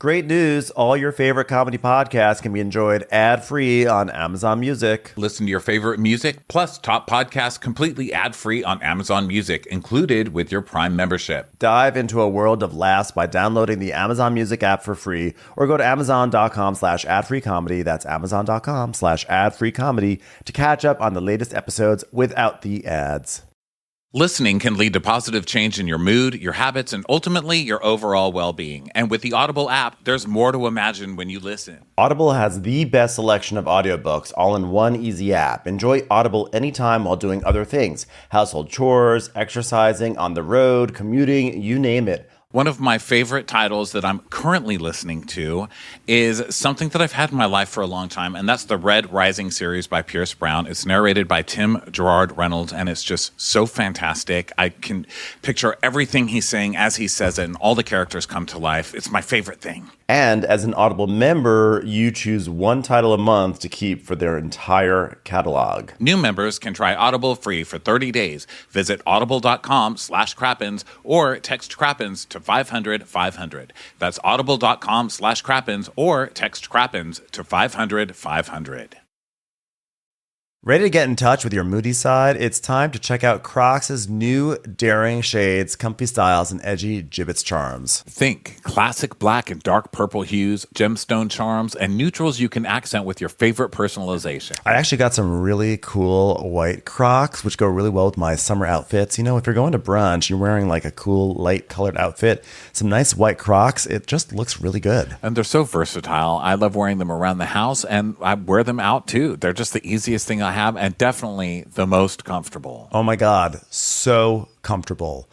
Great news. All your favorite comedy podcasts can be enjoyed ad-free on Amazon Music. Listen to your favorite music, plus top podcasts completely ad-free on Amazon Music, included with your Prime membership. Dive into a world of laughs by downloading the Amazon Music app for free, or go to amazon.com/ad-free-comedy. That's amazon.com/ad-free-comedy to catch up on the latest episodes without the ads. Listening can lead to positive change in your mood, your habits, and ultimately your overall well-being. And with the Audible app, there's more to imagine when you listen. Audible has the best selection of audiobooks all in one easy app. Enjoy Audible anytime while doing other things. Household chores, exercising, on the road, commuting, you name it. One of my favorite titles that I'm currently listening to is something that I've had in my life for a long time, and that's the Red Rising series by Pierce Brown. It's narrated by Tim Gerard Reynolds, and it's just so fantastic. I can picture everything he's saying as he says it, and all the characters come to life. It's my favorite thing. And as an Audible member, you choose one title a month to keep for their entire catalog. New members can try Audible free for 30 days. Visit audible.com/crappens or text crappens to 500-500. That's audible.com/crappens or text crappens to 500-500. Ready to get in touch with your moody side? It's time to check out Crocs' new daring shades, comfy styles, and edgy gibbets charms. Think classic black and dark purple hues, gemstone charms, and neutrals you can accent with your favorite personalization. I actually got some really cool white Crocs, which go really well with my summer outfits. You know, if you're going to brunch, you're wearing like a cool light colored outfit, some nice white Crocs, it just looks really good. And they're so versatile. I love wearing them around the house, and I wear them out too. They're just the easiest thing I have, and definitely the most comfortable. Oh my God, so comfortable.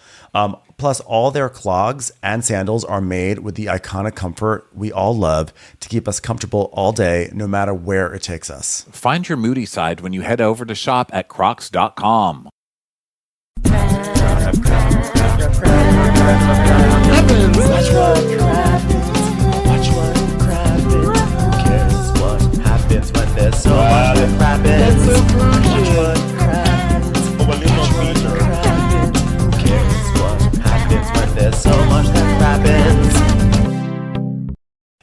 Plus, all their clogs and sandals are made with the iconic comfort we all love to keep us comfortable all day, no matter where it takes us. Find your moody side when you head over to shop at crocs.com. There's so much that crappens. Watch what crappens. Who cares what happens when there's so much that crappens?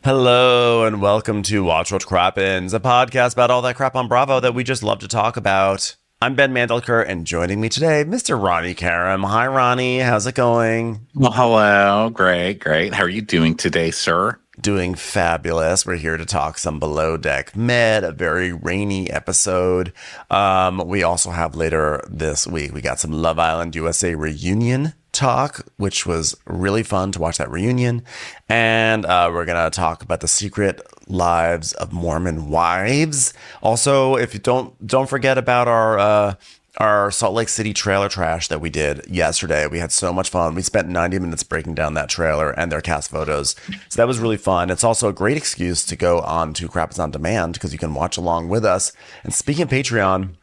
Hello and welcome to Watch What Crappens, a podcast about all that crap on Bravo that we just love to talk about. I'm Ben Mandelker, and joining me today, Mr. Ronnie Karam. Hi, Ronnie. How's it going? Well, hello. Great. How are you doing today, sir? Doing fabulous. We're here to talk some Below Deck Med, a very rainy episode. We also have later this week, we got some Love Island USA reunion talk, which was really fun to watch that reunion. And we're going to talk about the secret lives of Mormon wives. Also, if you don't forget about our Salt Lake City trailer trash that we did yesterday. We had so much fun. We spent 90 minutes breaking down that trailer and their cast photos. So that was really fun. It's also a great excuse to go on to Crappens On Demand because you can watch along with us. And speaking of Patreon,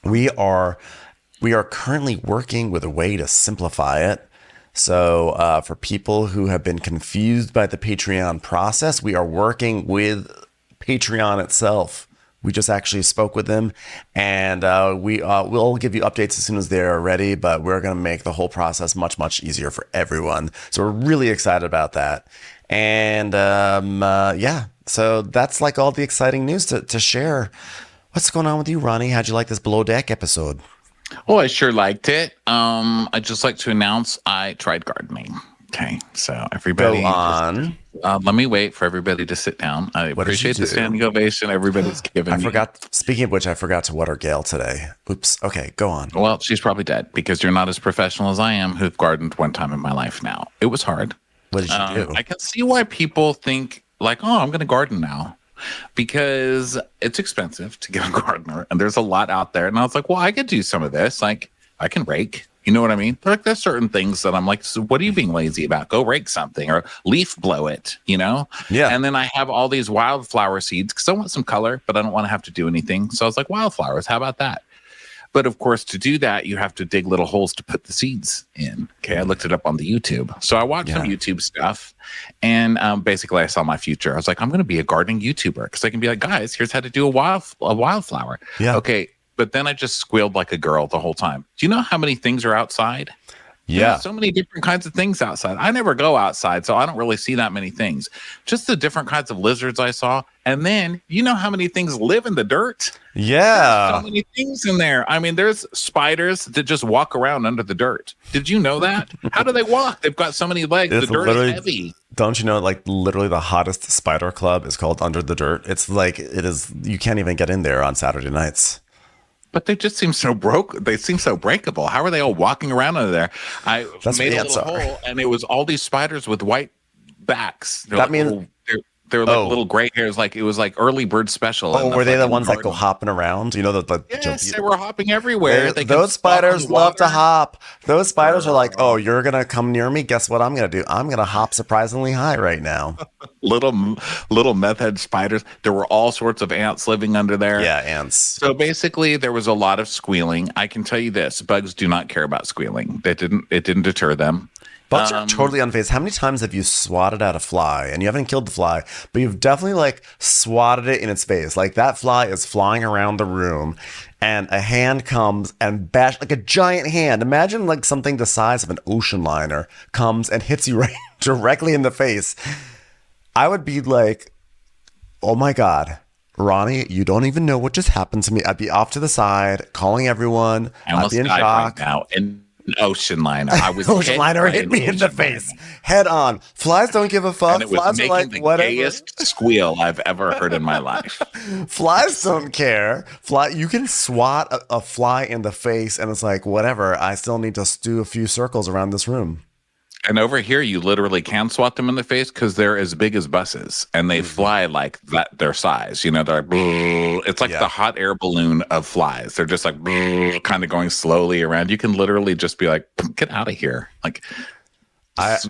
we are currently working with a way to simplify it. So for people who have been confused by the Patreon process, we are working with Patreon itself. We just actually spoke with them, and we'll give you updates as soon as they're ready, but we're going to make the whole process much, much easier for everyone. So we're really excited about that. And so that's like all the exciting news to share. What's going on with you, Ronnie? How'd you like this Below Deck episode? Oh, I sure liked it. I'd just like to announce I tried gardening. Okay, so everybody, go on. Let me wait for everybody to sit down. I appreciate the standing ovation everybody's giving me. Speaking of which, I forgot to water Gail today. Oops. Okay, go on. Well, she's probably dead because you're not as professional as I am, who've gardened one time in my life now. It was hard. What did you do? I can see why people think like, oh, I'm going to garden now. Because it's expensive to get a gardener and there's a lot out there. And I was like, well, I could do some of this. Like, I can rake. You know what I mean? Like, there's certain things that I'm like, so what are you being lazy about? Go rake something or leaf blow it, you know? Yeah. And then I have all these wildflower seeds because I want some color, but I don't want to have to do anything. So I was like, wildflowers, how about that? But of course, to do that, you have to dig little holes to put the seeds in. Okay, I looked it up on the YouTube. So I watched some YouTube stuff, and basically I saw my future. I was like, I'm going to be a gardening YouTuber because I can be like, guys, here's how to do a wildflower. Yeah. Okay, but then I just squealed like a girl the whole time. Do you know how many things are outside? Yeah. There's so many different kinds of things outside. I never go outside, so I don't really see that many things. Just the different kinds of lizards I saw. And then, you know how many things live in the dirt? Yeah. There's so many things in there. I mean, there's spiders that just walk around under the dirt. Did you know that? How do they walk? They've got so many legs. It's the dirt is heavy. Don't you know, like, literally the hottest spider club is called Under the Dirt? It's like, it is, you can't even get in there on Saturday nights. But they just seem so broke. They seem so breakable. How are they all walking around under there? I made a little hole, and it was all these spiders with white backs. That means they're like little gray hairs. Like it was like early bird special. Oh, were they the ones that go hopping around? You know, yes, they were hopping everywhere. Those spiders love to hop. Those spiders are like, oh, you're gonna come near me. Guess what I'm gonna do? I'm gonna hop surprisingly high right now. little meth head spiders. There were all sorts of ants living under there. Yeah, ants. So basically, there was a lot of squealing. I can tell you this: bugs do not care about squealing. It didn't deter them. Bugs are totally unfazed. How many times have you swatted at a fly and you haven't killed the fly, but you've definitely like swatted it in its face? Like that fly is flying around the room and a hand comes and bash like a giant hand. Imagine like something the size of an ocean liner comes and hits you right directly in the face. I would be like, oh my God, Ronnie, you don't even know what just happened to me. I'd be off to the side, calling everyone. I'd be in shock. Right now. And ocean liner. I was ocean liner hit me in the face, head on. Flies don't give a fuck. And it was Flies making are like the whatever. gayest squeal I've ever heard in my life. Flies don't care. You can swat a fly in the face, and it's like whatever. I still need to do a few circles around this room. And over here, you literally can swat them in the face because they're as big as buses and they fly like that, their size. You know, they're like, it's like the hot air balloon of flies. They're just like kind of going slowly around. You can literally just be like, get out of here. Like,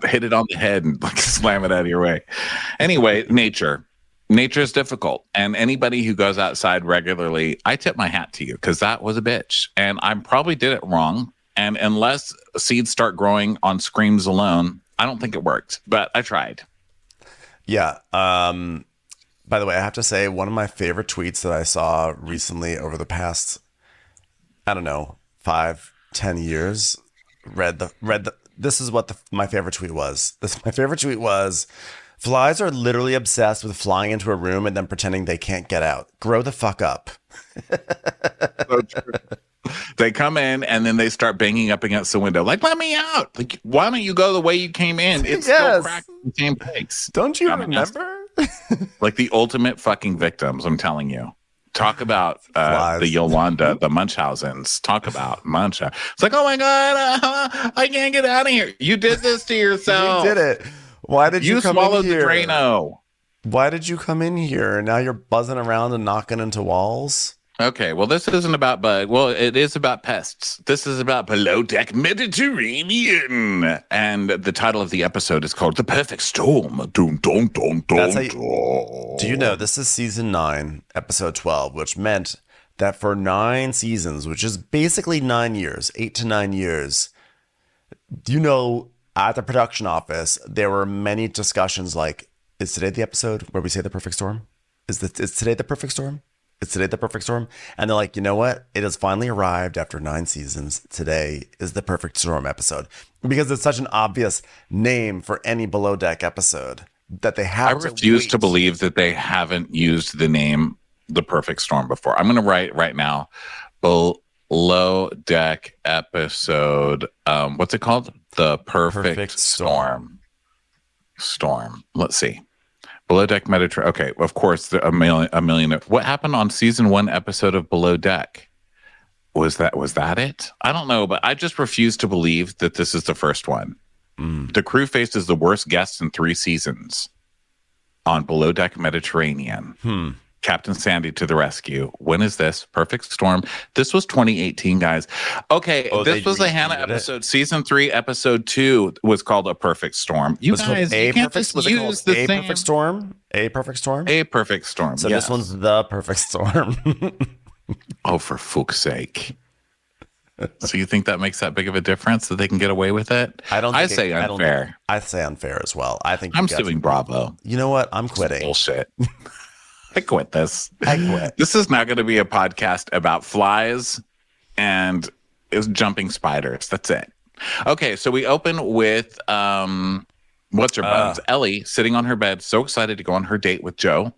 hit it on the head and like slam it out of your way. Anyway, nature is difficult. And anybody who goes outside regularly, I tip my hat to you because that was a bitch. And I probably did it wrong. And unless seeds start growing on screams alone, I don't think it worked, but I tried. Yeah. By the way, I have to say one of my favorite tweets that I saw recently over the past, I don't know, 5-10 years, this is what my favorite tweet was. My favorite tweet was, flies are literally obsessed with flying into a room and then pretending they can't get out. Grow the fuck up. So true. They come in and then they start banging up against the window. Like, let me out. Like, why don't you go the way you came in? It's still cracked in the same place. Don't you remember? Like the ultimate fucking victims, I'm telling you. Talk about the Yolanda, the Munchhausens. Talk about Munchausen. It's like, oh my God, I can't get out of here. You did this to yourself. You did it. Why did you come swallowed in here? The Drano. Why did you come in here? Now you're buzzing around and knocking into walls? Okay, well, this isn't about bug. Well, it is about pests. This is about below deck Mediterranean. And the title of the episode is called The Perfect Storm. Dun, dun, dun, dun, do you know this is season 9, episode 12, which meant that for 9 seasons, which is basically 9 years, 8 to 9 years, you know, at the production office, there were many discussions like, is today the episode where we say the perfect storm? Is today the perfect storm? Is today the perfect storm? And they're like, you know what? It has finally arrived after 9 seasons. Today is the perfect storm episode. Because it's such an obvious name for any Below Deck episode that they have I refuse to believe that they haven't used the name The Perfect Storm before. I'm going to write right now, Below Deck episode. What's it called? The Perfect Storm. Let's see. Below Deck Mediterranean. Okay, of course, a million. What happened on season 1 episode of Below Deck? Was that it? I don't know, but I just refuse to believe that this is the first one. The crew faces the worst guests in 3 seasons on Below Deck Mediterranean. Captain Sandy to the rescue. When is this? Perfect Storm. This was 2018, guys. Okay, this was the Hannah episode. Season 3, episode 2 was called A Perfect Storm. You guys, you can't just use the same. Perfect Storm? A Perfect Storm? A Perfect Storm. So this one's The Perfect Storm. Oh, for fuck's sake. So you think that makes that big of a difference that they can get away with it? I say unfair. I say unfair as well. I think I'm suing Bravo. You know what? I'm quitting. Bullshit. I quit this. I quit. This is not going to be a podcast about flies and jumping spiders. That's it. Okay, so we open with what's her buns? Uh, Ellie sitting on her bed, so excited to go on her date with Joe.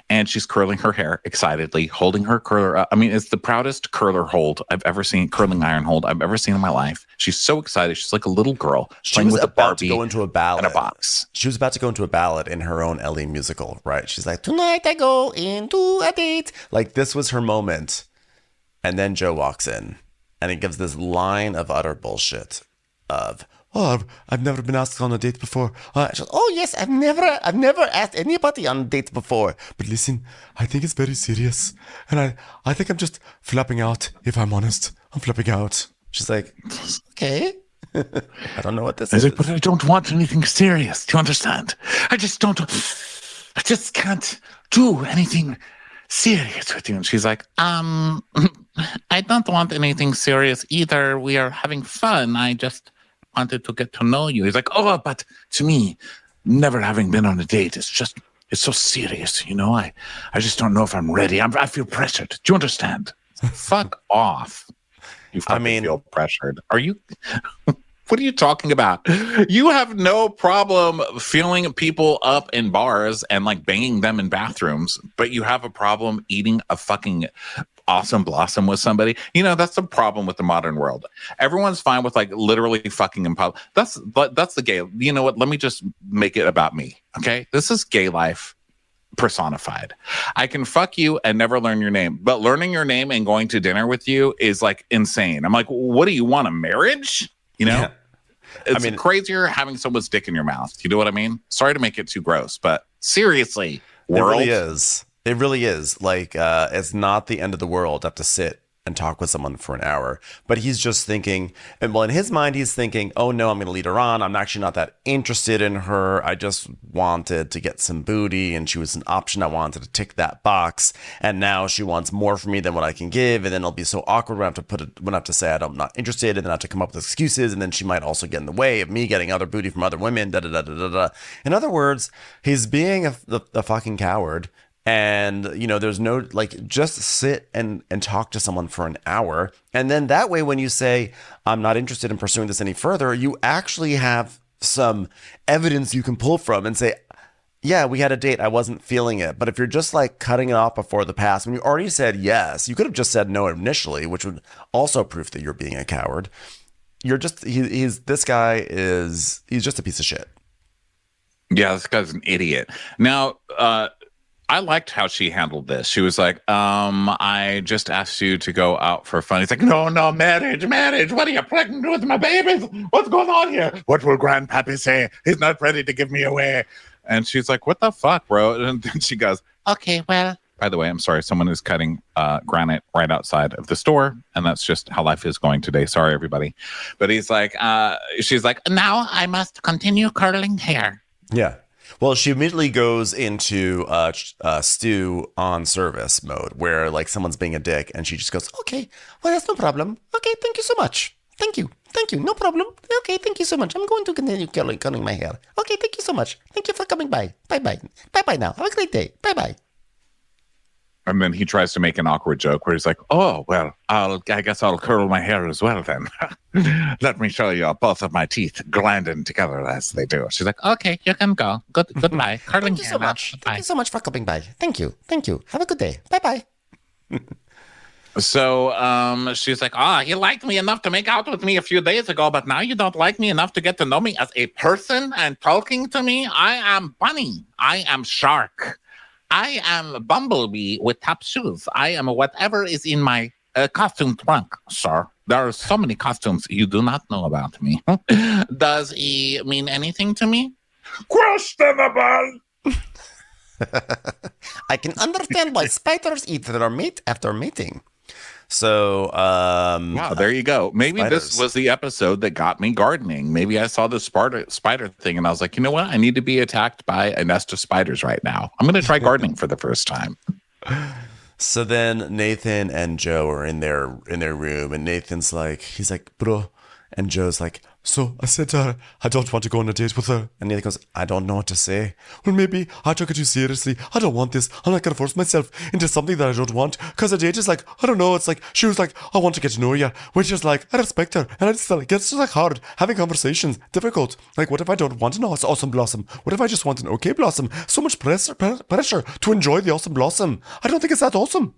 And she's curling her hair excitedly, holding her curler up. I mean, it's the proudest curler hold I've ever seen, curling iron hold I've ever seen in my life. She's so excited. She's like a little girl she playing was with a about to Barbie go into a ballad. in a box. She was about to go into a ballad in her own Ellie musical, right? She's like, tonight I go into a date. Like, this was her moment. And then Joe walks in and he gives this line of utter bullshit of, oh, I've never been asked on a date before. She goes, oh yes, I've never asked anybody on dates before. But listen, I think it's very serious, and I think I'm just flapping out. If I'm honest, I'm flapping out. She's like, okay, I don't know what this is. Like, but I don't want anything serious. Do you understand? I just can't do anything serious with you. And she's like, I don't want anything serious either. We are having fun. I just wanted to get to know you. He's like, oh, but to me, never having been on a date, it's so serious, you know? I just don't know if I'm ready. I feel pressured. Do you understand? Fuck off. You fucking feel pressured. Are you... What are you talking about? You have no problem feeling people up in bars and like banging them in bathrooms, but you have a problem eating a fucking awesome blossom with somebody. You know, that's the problem with the modern world. Everyone's fine with like literally fucking in public. That's the gay. You know what? Let me just make it about me. Okay. This is gay life personified. I can fuck you and never learn your name, but learning your name and going to dinner with you is like insane. I'm like, what do you want? A marriage? You know? Yeah. It's crazier having someone's dick in your mouth. You know what I mean? Sorry to make it too gross, but seriously, world. It really is. It really is. Like, it's not the end of the world to have to sit and talk with someone for an hour. But he's just thinking, and well, in his mind, he's thinking, oh no, I'm going to lead her on. I'm actually not that interested in her. I just wanted to get some booty and she was an option. I wanted to tick that box. And now she wants more from me than what I can give. And then it'll be so awkward when I have to say I'm not interested, and then I have to come up with excuses. And then she might also get in the way of me getting other booty from other women. Da da da da da da. In other words, he's being a fucking coward. And, you know, there's no, like, just sit and talk to someone for an hour. And then that way, when you say, I'm not interested in pursuing this any further, you actually have some evidence you can pull from and say, yeah, we had a date. I wasn't feeling it. But if you're just like cutting it off before the pass, when you already said yes, you could have just said no initially, which would also prove that you're being a coward. You're just, he's just a piece of shit. Yeah, this guy's an idiot. Now, I liked how she handled this. She was like, I just asked you to go out for fun. He's like, no, marriage. What are you pregnant with my babies? What's going on here? What will Grandpappy say? He's not ready to give me away. And she's like, what the fuck, bro? And then she goes, okay, well. By the way, I'm sorry. Someone is cutting granite right outside of the store. And that's just how life is going today. Sorry, everybody. But he's like, she's like, now I must continue curling hair. Yeah. Well, she immediately goes into stew on service mode where like someone's being a dick and she just goes, okay, well, that's no problem. Okay, thank you so much. Thank you. No problem. Okay, thank you so much. I'm going to continue cutting my hair. Okay, thank you so much. Thank you for coming by. Bye-bye. Bye-bye now. Have a great day. Bye-bye. And then he tries to make an awkward joke where he's like, oh, well, I guess I'll curl my hair as well then. Let me show you both of my teeth grinding together as they do. She's like, okay, you can go. Goodbye. Curling Thank you so much. Thank you so much for coming by. Thank you. Have a good day. Bye-bye. So she's like, you liked me enough to make out with me a few days ago, but now you don't like me enough to get to know me as a person and talking to me. I am bunny. I am shark. I am Bumblebee with top shoes. I am whatever is in my costume trunk, sir. There are so many costumes you do not know about me. Does he mean anything to me? Questionable. I can understand why spiders eat their mate after mating. So, wow, there you go. Maybe spiders. This was the episode that got me gardening. Maybe I saw the spider thing and I was like, you know what? I need to be attacked by a nest of spiders right now. I'm going to try gardening for the first time. So then Nathan and Joe are in their room and Nathan's like, he's like, bro. And Joe's like, So I said to her, I don't want to go on a date with her. And Nathan goes, I don't know what to say. Well, maybe I took it too seriously. I don't want this. I'm not going to force myself into something that I don't want. Because a date is like, I don't know. It's like, she was like, I want to get to know you. Which is like, I respect her. And I just like, it's just like hard. Having conversations, difficult. Like, what if I don't want an awesome blossom? What if I just want an okay blossom? So much pressure to enjoy the awesome blossom. I don't think it's that awesome.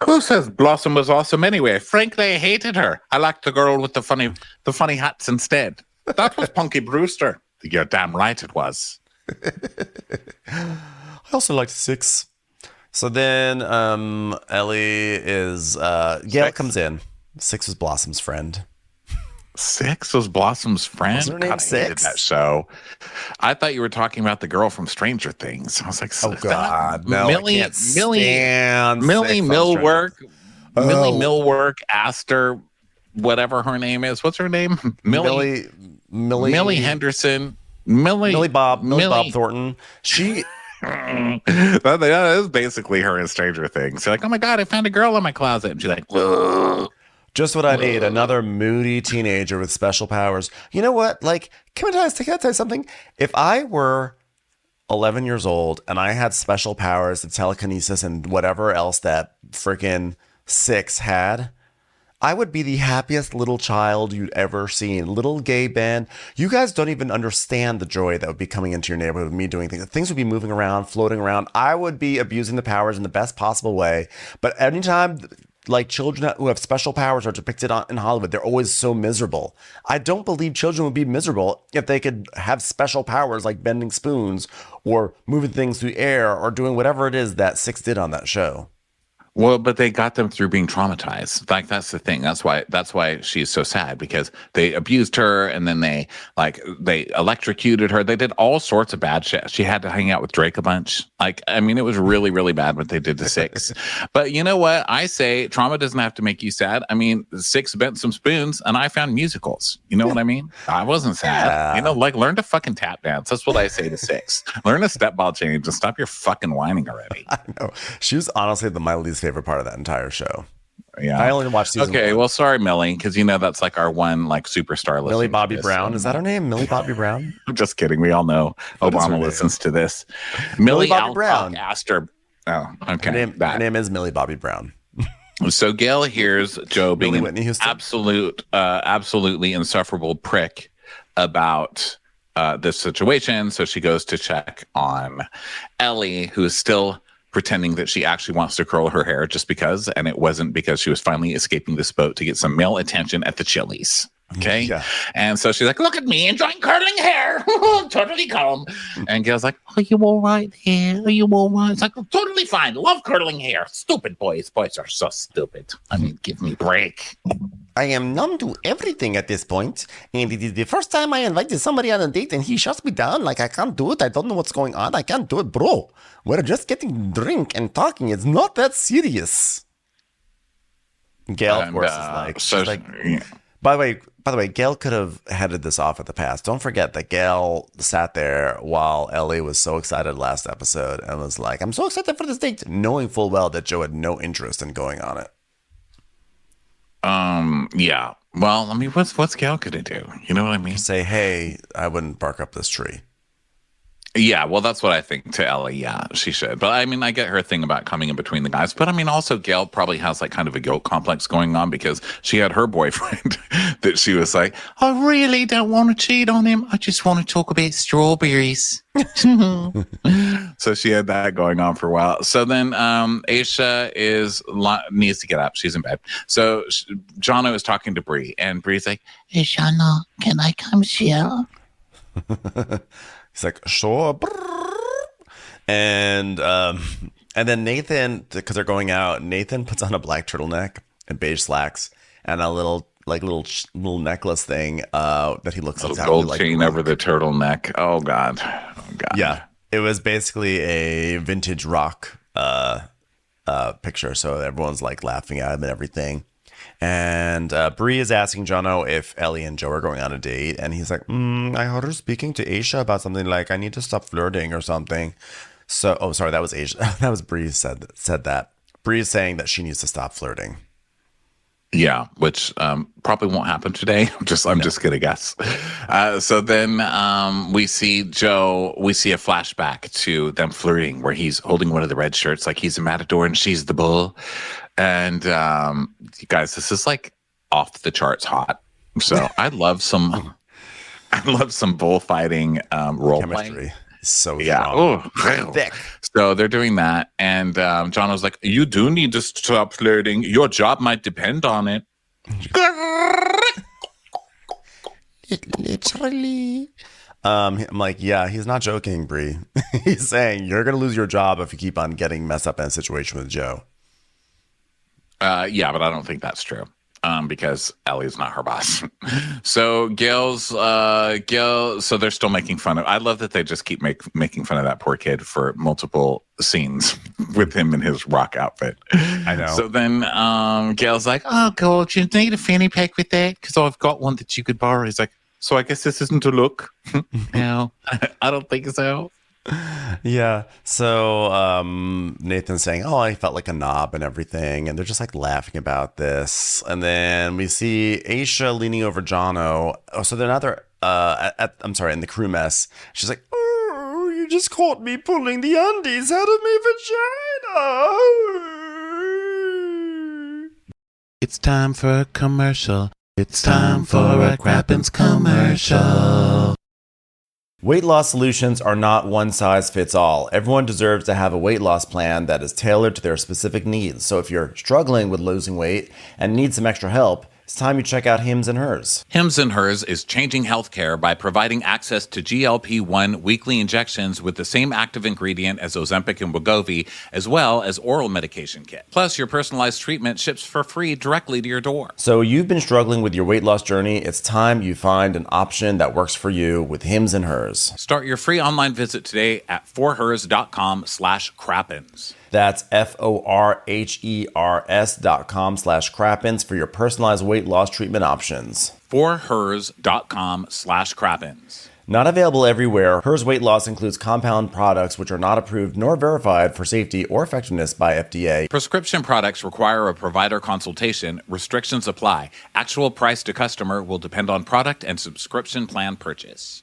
Who says Blossom was awesome anyway? Frankly, I hated her. I liked the girl with the funny hats instead. That was Punky Brewster. You're damn right it was. I also liked 6. So then Ellie is Gail comes in. 6 was Blossom's friend. 6 was Blossom's friend. What's her name? God, I hated that show. I thought you were talking about the girl from Stranger Things. I was like, oh God, no, Millie Millwork asked her whatever her name is. What's her name? Millie Henderson. Millie Bob Thornton. She that is basically her in Stranger Things. She's like, oh my God, I found a girl in my closet. And she's like, ugh. Just what I need. Another moody teenager with special powers. You know what? Like, can I tell you something? If I were 11 years old and I had special powers of telekinesis and whatever else that freaking 6 had, I would be the happiest little child you'd ever seen. Little gay band. You guys don't even understand the joy that would be coming into your neighborhood with me doing things. Things would be moving around, floating around. I would be abusing the powers in the best possible way. But anytime like children who have special powers are depicted in Hollywood, they're always so miserable. I don't believe children would be miserable if they could have special powers like bending spoons or moving things through air or doing whatever it is that 6 did on that show. Well, but they got them through being traumatized. Like, that's the thing. That's why she's so sad, because they abused her and then they electrocuted her. They did all sorts of bad shit. She had to hang out with Drake a bunch. Like, I mean, it was really, really bad what they did to 6. But you know what? I say trauma doesn't have to make you sad. I mean, 6 bent some spoons and I found musicals. You know what I mean? I wasn't sad. Yeah. You know, like, learn to fucking tap dance. That's what I say to 6. Learn a step ball change and stop your fucking whining already. I know. She was honestly my least favorite part of that entire show. Yeah, I only watched season 1. Well, sorry, Millie, because you know that's like our one like superstar. Millie Bobby Brown, is that her name? Millie Bobby Brown? I'm just kidding. We all know Obama listens to this. Millie Bobby Brown. Asked her. Oh, okay. Her name is Millie Bobby Brown. So Gail hears Joe being an absolutely insufferable prick about this situation. So she goes to check on Ellie, who is still pretending that she actually wants to curl her hair just because, and it wasn't because she was finally escaping this boat to get some male attention at the Chili's. Okay. Yeah. And so she's like, look at me enjoying curling hair. Totally calm. And Gail's like, are you all right here? Are you all right? It's like, totally fine. Love curling hair. Stupid boys. Boys are so stupid. I mean, give me a break. I am numb to everything at this point, and it is the first time I invited somebody on a date and he shuts me down. Like, I can't do it. I don't know what's going on. I can't do it, bro. We're just getting drink and talking. It's not that serious. Gail, of course, is like, yeah. By the way, Gail could have headed this off at the pass. Don't forget that Gail sat there while Ellie was so excited last episode and was like, I'm so excited for this date, knowing full well that Joe had no interest in going on it. Yeah. Well, I mean, what's Gail gonna do? You know what I mean? Say, hey, I wouldn't bark up this tree. Yeah, well, that's what I think to Ellie. Yeah, she should. But I mean, I get her thing about coming in between the guys. But I mean, also, Gail probably has like kind of a guilt complex going on because she had her boyfriend that she was like, I really don't want to cheat on him. I just want to talk about strawberries. So she had that going on for a while. So then Aisha needs to get up. She's in bed. So Jono is talking to Bree, and Bree's like, hey, Jono, can I come share? He's like, sure. And then Nathan, because they're going out, Nathan puts on a black turtleneck and beige slacks and a little necklace thing that he looks exactly gold like chain over the turtleneck. Oh God. Yeah, it was basically a vintage rock picture. So everyone's like laughing at him and everything. And Bree is asking Jono if Ellie and Joe are going on a date. And he's like, I heard her speaking to Aisha about something like, I need to stop flirting or something. So, oh, sorry, that was Aisha. That was Bree said that. Bree is saying that she needs to stop flirting. Yeah, which probably won't happen today. I'm just gonna guess. So then we see Joe. We see a flashback to them flirting, where he's holding one of the red shirts, like he's a matador and she's the bull. And you guys, this is like off the charts hot. So I love some bullfighting role playing. So strong. Oh, thick. So they're doing that, and John was like, "You do need to stop flirting. Your job might depend on it." Literally. I'm like, yeah, he's not joking, Bree. He's saying you're gonna lose your job if you keep on getting messed up in a situation with Joe. Yeah, but I don't think that's true. Because Ellie's not her boss. So so they're still making fun of. I love that they just keep making fun of that poor kid for multiple scenes with him in his rock outfit. I know. So then Gail's like, "Oh, God, you need a fanny pack with that? Because I've got one that you could borrow." He's like, "So I guess this isn't a look." No, I don't think so. Yeah. So Nathan's saying, "Oh, I felt like a knob and everything," and they're just like laughing about this. And then we see Aisha leaning over Jono. Oh, so they're not there. I'm sorry, in the crew mess. She's like, "Oh, you just caught me pulling the undies out of my vagina." It's time for a commercial. It's time for a Crappens commercial. Weight loss solutions are not one size fits all. Everyone deserves to have a weight loss plan that is tailored to their specific needs. So if you're struggling with losing weight and need some extra help, it's time you check out Hims and Hers. Hims and Hers is changing healthcare by providing access to GLP-1 weekly injections with the same active ingredient as Ozempic and Wegovy, as well as oral medication kit. Plus, your personalized treatment ships for free directly to your door. So you've been struggling with your weight loss journey. It's time you find an option that works for you with Hims and Hers. Start your free online visit today at forhers.com/crappens. That's forhers.com/crappens for your personalized weight loss treatment options. forhers.com/crappens. Not available everywhere, Hers weight loss includes compound products which are not approved nor verified for safety or effectiveness by FDA. Prescription products require a provider consultation. Restrictions apply. Actual price to customer will depend on product and subscription plan purchase.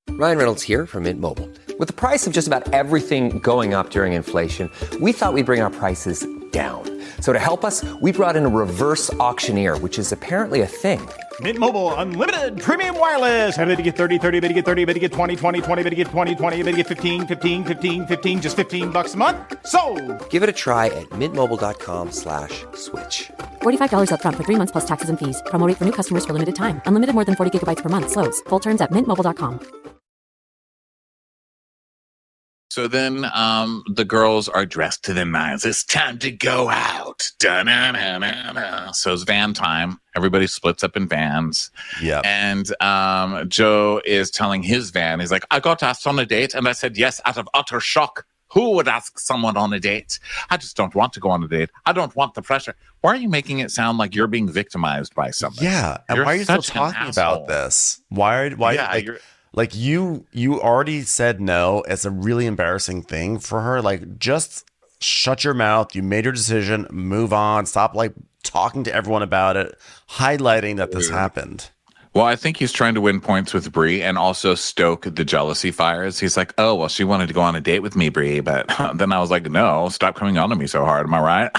Ryan Reynolds here from Mint Mobile. With the price of just about everything going up during inflation, we thought we'd bring our prices down. So to help us, we brought in a reverse auctioneer, which is apparently a thing. Mint Mobile Unlimited Premium Wireless. How to get 30, 30, bit to get 30, bit to get 20, 20, 20, bit to get 20, 20, bit to get 15, 15, 15, 15, just $15 a month? Sold! Give it a try at mintmobile.com/switch. $45 up front for 3 months plus taxes and fees. Promo rate for new customers for limited time. Unlimited more than 40 gigabytes per month. Slows full terms at mintmobile.com. So then the girls are dressed to the nines. It's time to go out. Da-na-na-na-na. So it's van time. Everybody splits up in vans. Yeah. And Joe is telling his van, he's like, "I got asked on a date." And I said yes out of utter shock. Who would ask someone on a date? I just don't want to go on a date. I don't want the pressure. Why are you making it sound like you're being victimized by somebody? Yeah. And why are you still talking about this? Why like you already said no. It's a really embarrassing thing for her. Like, just shut your mouth. You made your decision. Move on. Stop like talking to everyone about it, highlighting that this happened. Well, I think he's trying to win points with Brie and also stoke the jealousy fires. He's like, "Oh, well, she wanted to go on a date with me, Brie." But then I was like, "No, stop coming on to me so hard." Am I right?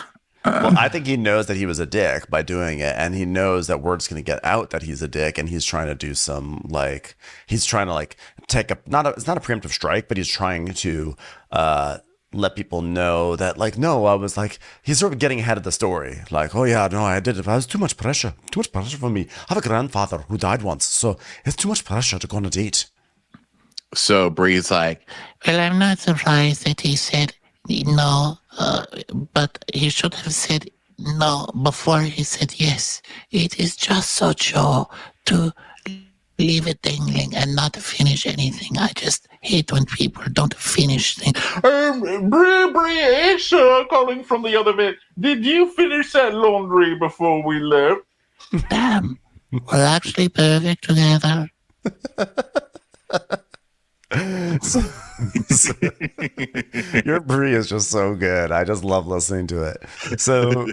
Well, I think he knows that he was a dick by doing it, and he knows that word's going to get out that he's a dick, and he's trying to do some he's trying to take it's not a preemptive strike, but he's trying to let people know that no, I was he's sort of getting ahead of the story. Like, "Oh yeah, no, I did it. But it was too much pressure for me. I have a grandfather who died once, so it's too much pressure to go on a date." So Bree's like, "Well, I'm not surprised that he said no, but he should have said no before he said yes. It is just so Joe to leave it dangling and not finish anything. I just hate when people don't finish things." Brie, Aisha calling from the other bed. Did you finish that laundry before we left? Damn, we're actually perfect together. Your Brie is just so good. I just love listening to it. So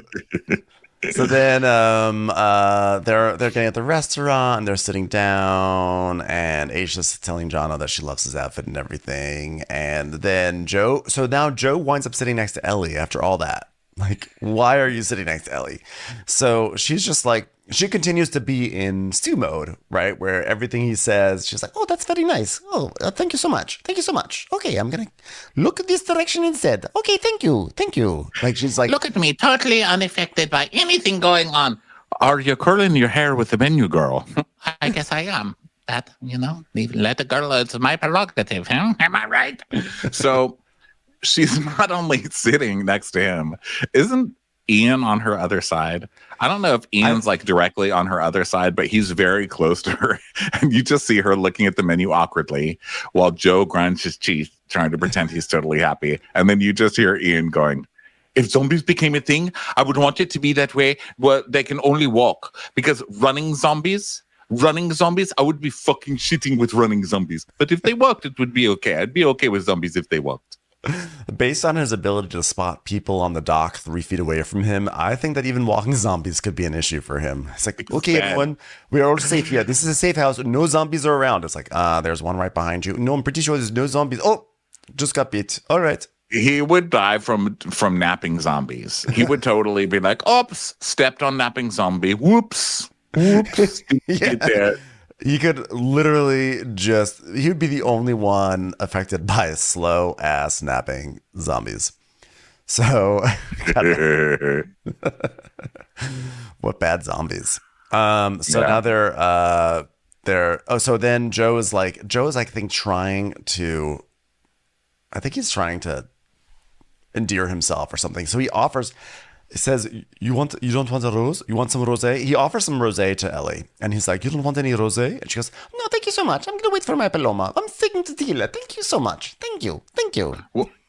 So then they're getting at the restaurant and they're sitting down and Aisha's telling Jono that she loves his outfit and everything. And then now Joe winds up sitting next to Ellie after all that. Like, why are you sitting next to Ellie? So she's just like, she continues to be in stew mode, right? Where everything he says, she's like, oh, that's very nice. Oh, thank you so much. Thank you so much. Okay, I'm going to look at this direction instead. Okay, thank you. Thank you. Like, she's like, Look at me, totally unaffected by anything going on. Are you curling your hair with the menu girl? I guess I am. That, let the girl, it's my prerogative, huh? Am I right? So she's not only sitting next to him, isn't Ian on her other side? I don't know if Ian's like directly on her other side, but he's very close to her. And you just see her looking at the menu awkwardly while Joe grinds his teeth, trying to pretend he's totally happy. And then you just hear Ian going, if zombies became a thing, I would want it to be that way where they can only walk. Because running zombies, I would be fucking shitting with running zombies. But if they walked, it would be okay. I'd be okay with zombies if they walked. Based on his ability to spot people on the dock 3 feet away from him, I think that even walking zombies could be an issue for him. It's like, okay, everyone, we are all safe here. This is a safe house. No zombies are around. It's like, there's one right behind you. No, I'm pretty sure there's no zombies. Oh, just got bit. All right. He would die from napping zombies. He would totally be like, oops, stepped on napping zombie. Whoops. Yeah. He could literally he would be the only one affected by slow ass napping zombies. So, what bad zombies. Now so then Joe is I think he's trying to endear himself or something. So he offers, it says, you don't want a rose? You want some rosé? He offers some rosé to Ellie. And he's like, you don't want any rosé? And she goes, no, thank you so much. I'm going to wait for my paloma. I'm taking tequila. Thank you so much. Thank you. Thank you.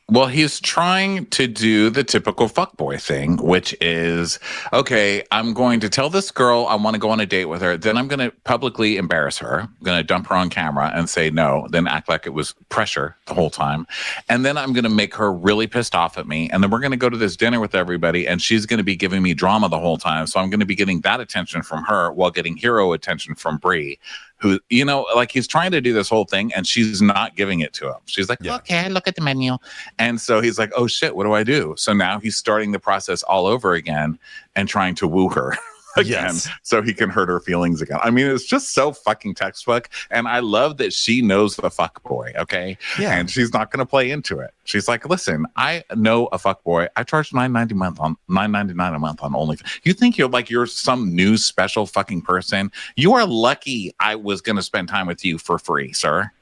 Well, he's trying to do the typical fuckboy thing, which is, okay, I'm going to tell this girl I want to go on a date with her. Then I'm going to publicly embarrass her. I'm going to dump her on camera and say no, then act like it was pressure the whole time. And then I'm going to make her really pissed off at me. And then we're going to go to this dinner with everybody and she's going to be giving me drama the whole time. So I'm going to be getting that attention from her while getting hero attention from Bree, who, he's trying to do this whole thing and she's not giving it to him. She's like, okay, look at the menu. And so he's like, oh shit, what do I do? So now he's starting the process all over again and trying to woo her again so he can hurt her feelings again. I mean, it's just so fucking textbook. And I love that she knows the fuck boy, okay? Yeah. And she's not going to play into it. She's like, listen, I know a fuck boy. I charge $9.99 a month on OnlyFans. You think you're some new special fucking person? You are lucky I was going to spend time with you for free, sir.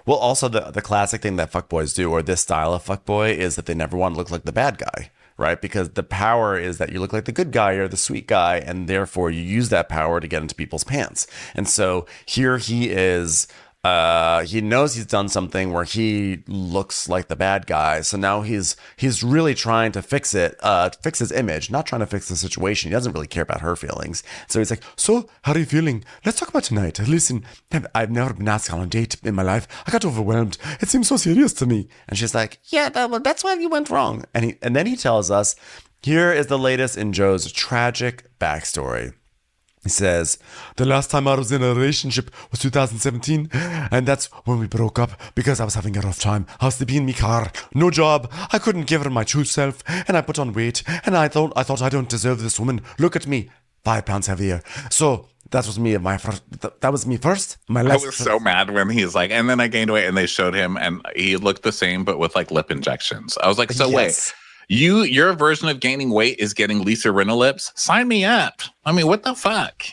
Well, also the classic thing that fuckboys do, or this style of fuckboy, is that they never want to look like the bad guy, right? Because the power is that you look like the good guy or the sweet guy, and therefore you use that power to get into people's pants. And so here he is. He knows he's done something where he looks like the bad guy. So now he's really trying to fix his image, not trying to fix the situation. He doesn't really care about her feelings. So he's like, so how are you feeling? Let's talk about tonight. Listen, I've never been asked on a date in my life. I got overwhelmed. It seems so serious to me. And she's like, yeah, that's why you went wrong. And then he tells us, here is the latest in Joe's tragic backstory. He says, the last time I was in a relationship was 2017, and that's when we broke up because I was having a rough time. I was sleeping in my car, no job. I couldn't give her my true self, and I put on weight, and I thought I don't deserve this woman. Look at me, 5 pounds heavier. So that was me. That was me first. I was so mad when he's like, and then I gained weight, and they showed him, and he looked the same, but with like lip injections. I was like, so wait. Your version of gaining weight is getting Lisa Rinna lips? Sign me up. I mean, what the fuck?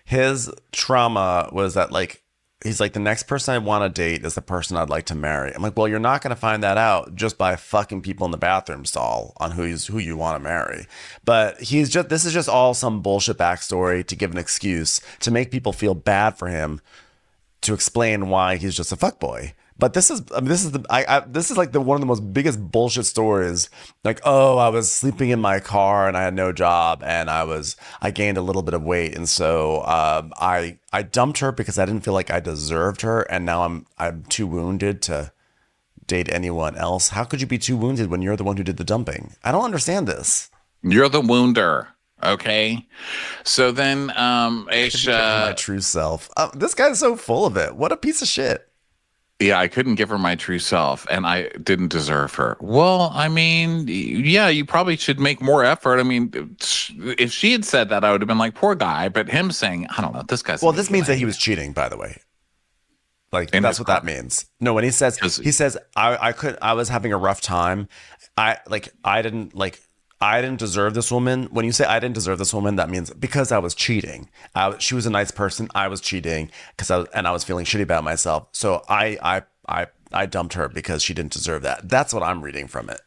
His trauma was that, he's like, the next person I want to date is the person I'd like to marry. I'm like, well, you're not going to find that out just by fucking people in the bathroom stall on who you want to marry. But this is just all some bullshit backstory to give an excuse to make people feel bad for him, to explain why he's just a fuckboy. But this is one of the most biggest bullshit stories. Like, oh, I was sleeping in my car and I had no job and I gained a little bit of weight, and so I dumped her because I didn't feel like I deserved her, and now I'm too wounded to date anyone else. How could you be too wounded when you're the one who did the dumping? I don't understand this. You're the wounder. Okay. So then My Aisha, true self. This guy's so full of it. What a piece of shit. yeah, I couldn't give her my true self and I didn't deserve her. Well, I mean, yeah, you probably should make more effort. I mean, if she had said that, I would have been like, poor guy. But him saying, I don't know, this guy's. Well, this means that he was cheating, by the way. Like, that's what that means. No, when he says I was having a rough time. I didn't deserve this woman. When you say I didn't deserve this woman, that means because I was cheating. She was a nice person. I was cheating I was feeling shitty about myself. So I dumped her because she didn't deserve that. That's what I'm reading from it.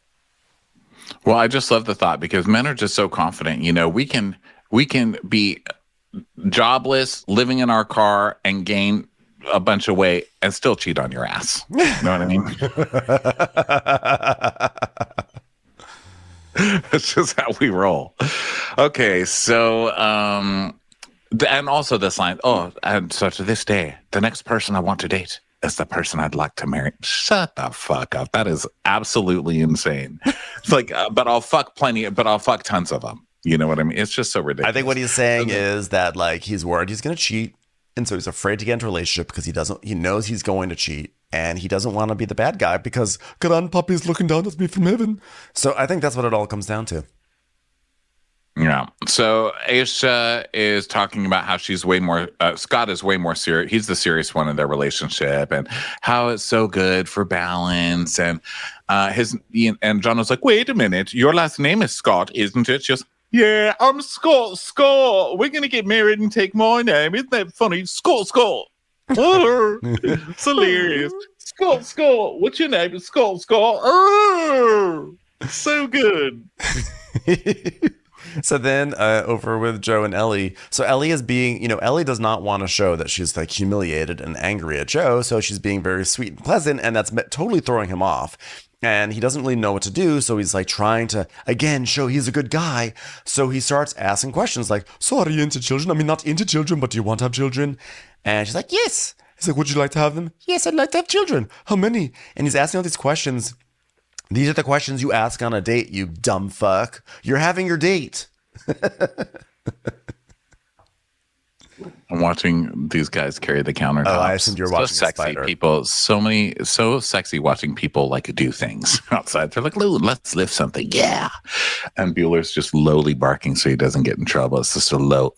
Well, I just love the thought because men are just so confident. You know, we can be jobless, living in our car, and gain a bunch of weight and still cheat on your ass. You know what I mean? That's just how we roll. Okay, so and also this line, and so to this day, the next person I want to date is the person I'd like to marry. Shut the fuck up. That is absolutely insane. It's like, but I'll fuck tons of them. You know what I mean? It's just so ridiculous. I think what he's saying is that like he's worried he's going to cheat. And so he's afraid to get into a relationship because he knows he's going to cheat and he doesn't want to be the bad guy because Grandpappy's looking down at me from heaven. So I think that's what it all comes down to. Yeah. So Aisha is talking about how she's way more, Scott is way more serious. He's the serious one in their relationship and how it's so good for balance. And and John was like, wait a minute, your last name is Scott, isn't it? She goes, yeah, I'm Scott. We're going to get married and take my name. Isn't that funny? Scott. It's hilarious. Scott. What's your name? It's Scott. So good. So then over with Joe and Ellie. So Ellie is being, Ellie does not want to show that she's like humiliated and angry at Joe. So she's being very sweet and pleasant. And that's totally throwing him off. And he doesn't really know what to do. So he's like trying to, again, show he's a good guy. So he starts asking questions like, so are you into children? I mean, not into children, but do you want to have children? And she's like, yes. He's like, would you like to have them? Yes, I'd like to have children. How many? And he's asking all these questions. These are the questions you ask on a date, you dumb fuck. You're having your date. I'm watching these guys carry the countertops. Oh, I assumed you're watching so sexy Spider. People. So sexy watching people like do things outside. They're like, Lou, let's lift something. Yeah. And Bueller's just lowly barking so he doesn't get in trouble. It's just a low.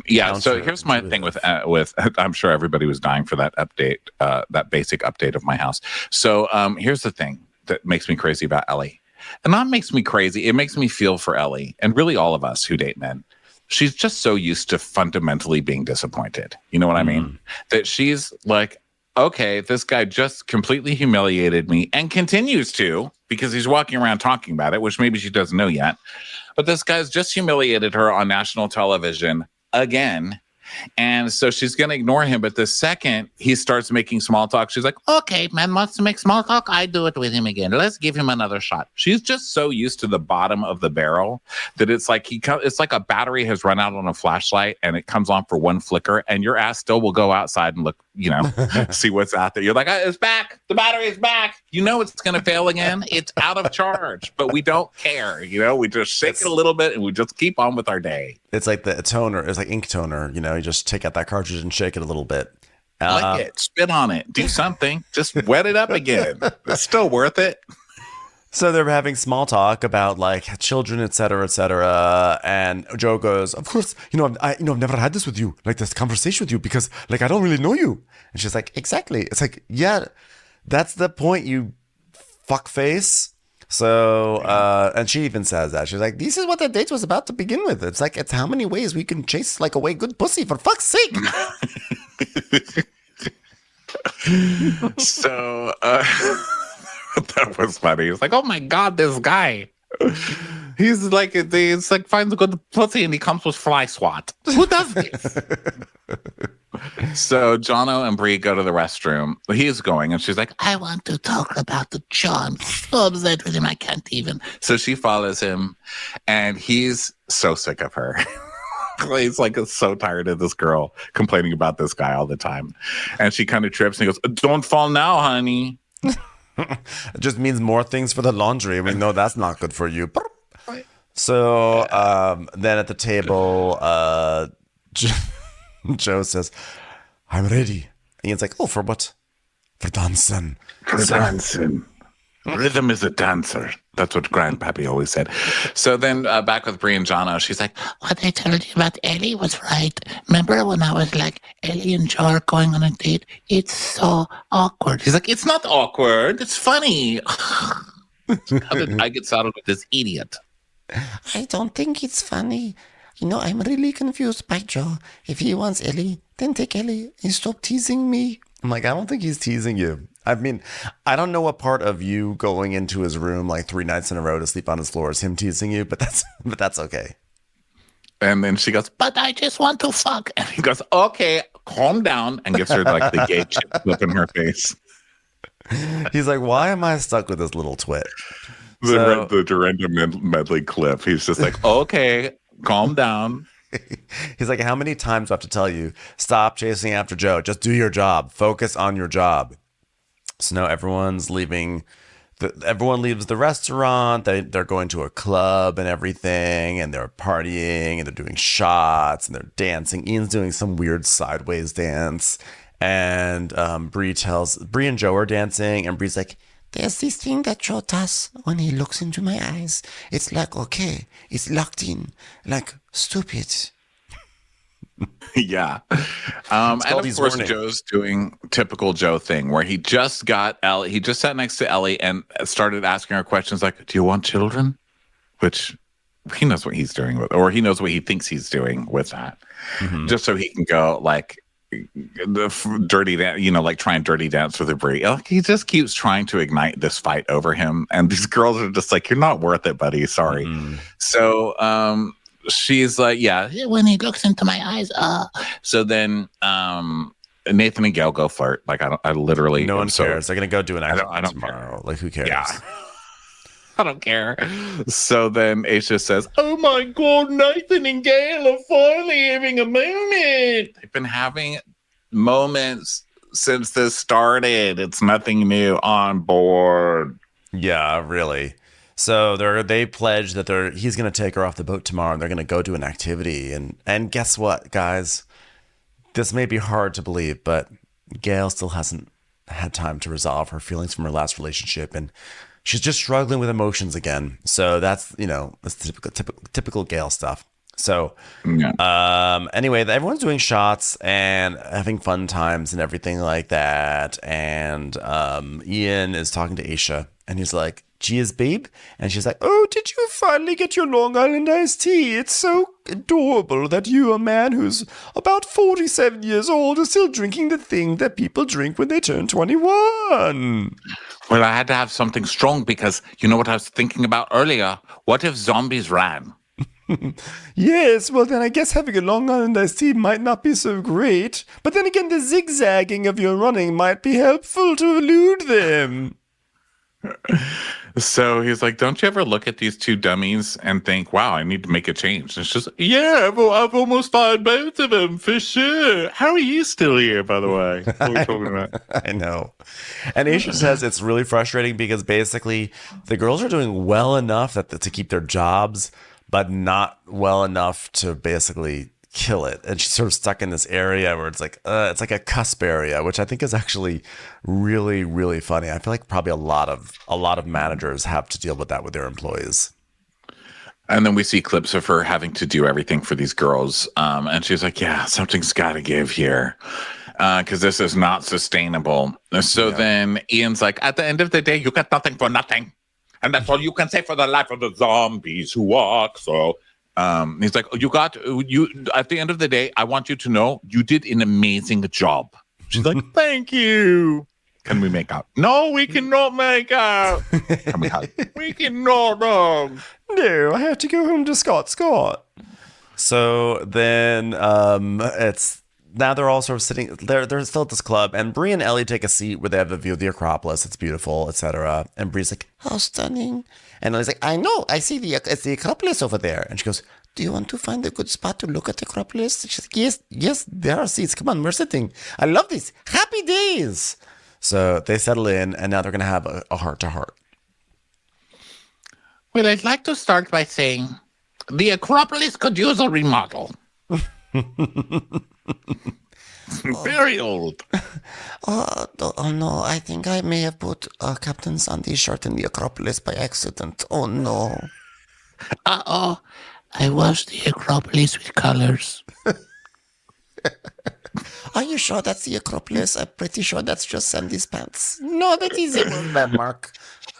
Yeah. So here's my thing with I'm sure everybody was dying for that update, that basic update of my house. So here's the thing that makes me crazy about Ellie. And that makes me crazy. It makes me feel for Ellie and really all of us who date men. She's just so used to fundamentally being disappointed. You know what I mean? That she's like, okay, this guy just completely humiliated me and continues to because he's walking around talking about it, which maybe she doesn't know yet. But this guy's just humiliated her on national television again. And so she's going to ignore him. But the second he starts making small talk, she's like, okay, man wants to make small talk. I do it with him again. Let's give him another shot. She's just so used to the bottom of the barrel that it's like it's like a battery has run out on a flashlight and it comes on for one flicker and your ass still will go outside and look, see what's out there. You're like, it's back. The battery is back. You know it's going to fail again. It's out of charge, but we don't care. We just shake it a little bit and we just keep on with our day. It's like the toner. It's like ink toner. You just take out that cartridge and shake it a little bit. Lick it, spit on it, do something. Just wet it up again. It's still worth it. So they're having small talk about like children, et cetera, and Joe goes, "Of course, I've never had this with you, like this conversation with you, because like I don't really know you." And she's like, "Exactly." It's like, yeah, that's the point, you fuckface. So, and she even says that she's like, "This is what the date was about to begin with. It's like it's how many ways we can chase like away good pussy, for fuck's sake." So. That was funny. It's like, oh my God, this guy. He's like, it's like finds a good pussy and he comes with fly swat. Who does this? So Jono and Bree go to the restroom. He's going and she's like, I want to talk about the John. So upset with him, I can't even. So she follows him and he's so sick of her. He's like so tired of this girl complaining about this guy all the time. And she kind of trips and he goes, don't fall now, honey. It just means more things for the laundry. We know that's not good for you. So then at the table, Joe says, I'm ready. Ian's like, oh, for what? For dancing. For dancing. Rhythm is a dancer. That's what Grandpappy always said. So then back with Brie and Jono, she's like, What I told you about Ellie was right. Remember when I was like, Ellie and Joe are going on a date? It's so awkward. she's like, it's not awkward. It's funny. How did I get saddled with this idiot? I don't think it's funny. You know, I'm really confused by Joe. If he wants Ellie, then take Ellie and stop teasing me. I'm like, I don't think he's teasing you. I mean, I don't know what part of you going into his room like 3 nights in a row to sleep on his floor is him teasing you, but that's okay. And then she goes, but I just want to fuck. And he goes, okay, calm down, and gives her like the gay chip flip in her face. He's like, why am I stuck with this little twit? The Dorinda medley clip. He's just like, okay, calm down. He's like, how many times do I have to tell you, stop chasing after Joe? Just do your job. Focus on your job. So now everyone's leaving. Everyone leaves the restaurant. They're going to a club and everything, and they're partying, and they're doing shots, and they're dancing. Ian's doing some weird sideways dance, and Bree and Joe are dancing, and Bree's like, there's this thing that Joe does when he looks into my eyes. It's like, okay, it's locked in, like stupid. Yeah. And of course, warning. Joe's doing typical Joe thing where he just got Ellie. He just sat next to Ellie and started asking her questions like, do you want children? Which he knows what he's doing with, or he knows what he thinks he's doing with that. Mm-hmm. Just so he can go like the dirty dance, like try and dirty dance with a Brie. Like, he just keeps trying to ignite this fight over him. And these girls are just like, you're not worth it, buddy. Sorry. Mm-hmm. So, she's like, yeah, when he looks into my eyes. So then Nathan and Gail go flirt. Like, I literally, no one cares. They're gonna go do an activity tomorrow. Care. Like, who cares? Yeah. I don't care. So then Aisha says, oh my God, Nathan and Gail are finally having a moment. They've been having moments since this started. It's nothing new. On board. Yeah, really. So they pledge that he's going to take her off the boat tomorrow, and they're going to go do an activity. And guess what, guys? This may be hard to believe, but Gail still hasn't had time to resolve her feelings from her last relationship, and she's just struggling with emotions again. So that's typical Gail stuff. So anyway, everyone's doing shots and having fun times and everything like that. And Ian is talking to Aisha, and he's like, cheers, babe. And she's like, oh, did you finally get your Long Island iced tea? It's so adorable that you, a man who's about 47 years old, is still drinking the thing that people drink when they turn 21. Well, I had to have something strong because you know what I was thinking about earlier? What if zombies ran? Yes, well then I guess having a Long Island iced tea might not be so great. But then again, the zigzagging of your running might be helpful to elude them. So he's like, don't you ever look at these two dummies and think, wow, I need to make a change? And it's just, yeah, well, I've almost fired both of them for sure. How are you still here, by the way? What are we talking about? I know. And Aisha says it's really frustrating because basically the girls are doing well enough to keep their jobs, but not well enough to basically kill it. And she's sort of stuck in this area where it's like a cusp area, which I think is actually really, really funny. I feel like probably a lot of managers have to deal with that with their employees. And then we see clips of her having to do everything for these girls. And she's like, yeah, something's got to give here because this is not sustainable. So then Ian's like, at the end of the day, you got nothing for nothing. And that's all you can say for the life of the zombies who walk. So he's like, you at the end of the day, I want you to know you did an amazing job. She's like, thank you. Can we make out? No, we cannot make out. Can we hug? We cannot. No, I have to go home to Scott. So then it's now they're all sort of sitting. They're still at this club, and Bree and Ellie take a seat where they have a view of the Acropolis. It's beautiful, etc. And Bree's like, how stunning. And Ellie's like, I know, I see it's the Acropolis over there. And she goes, do you want to find a good spot to look at the Acropolis? She's like, yes, there are seats. Come on, we're sitting. I love this. Happy days. So they settle in, and now they're going to have a heart-to-heart. Well, I'd like to start by saying the Acropolis could use a remodel. Very old. Oh no, I think I may have put Captain Sandy's shirt in the Acropolis by accident. Oh no. Uh-oh. I washed the Acropolis with colors. Are you sure that's the Acropolis? I'm pretty sure that's just Sandy's pants. No, that is a landmark.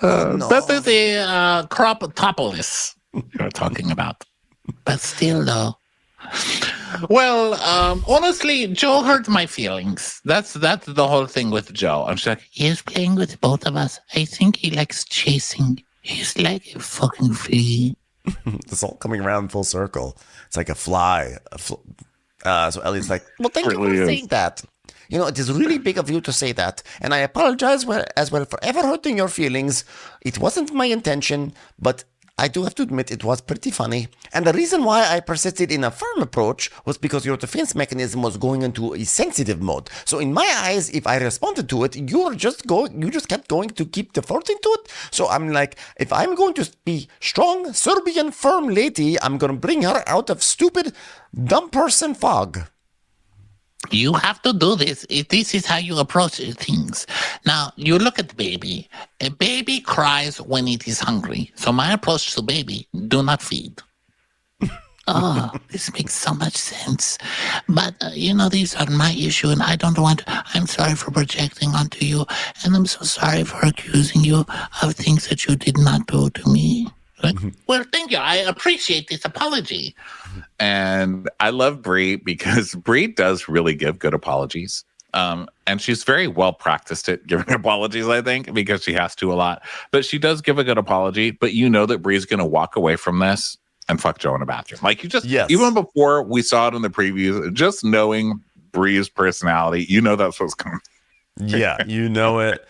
No. That is the Cropotopolis you're talking about. But still, though. Well, honestly, Joe hurt my feelings. That's the whole thing with Joe. I'm just like, he's playing with both of us. I think he likes chasing. He's like a fucking flea. It's all coming around full circle. It's like a fly. So Ellie's like, Well, thank you for saying that. You know, it is really big of you to say that. And I apologize as well for ever hurting your feelings. It wasn't my intention, but I do have to admit it was pretty funny. And the reason why I persisted in a firm approach was because your defense mechanism was going into a sensitive mode. So in my eyes, if I responded to it, you just kept going to keep defaulting to it. So I'm like, if I'm going to be strong, Serbian, firm lady, I'm going to bring her out of stupid, dumb person fog. You have to do this. This is how you approach things. Now, you look at baby. A baby cries when it is hungry. So my approach to baby, do not feed. Oh, this makes so much sense. But, these are my issue, and I don't want to. I'm sorry for projecting onto you, and I'm so sorry for accusing you of things that you did not do to me. Like, well, thank you. I appreciate this apology. And I love Brie because Brie does really give good apologies. And she's very well practiced at giving apologies, I think, because she has to a lot. But she does give a good apology. But you know that Brie's going to walk away from this and fuck Joe in a bathroom. Like, you just, even before we saw it in the previews, just knowing Brie's personality, you know that's what's coming. Yeah, you know it.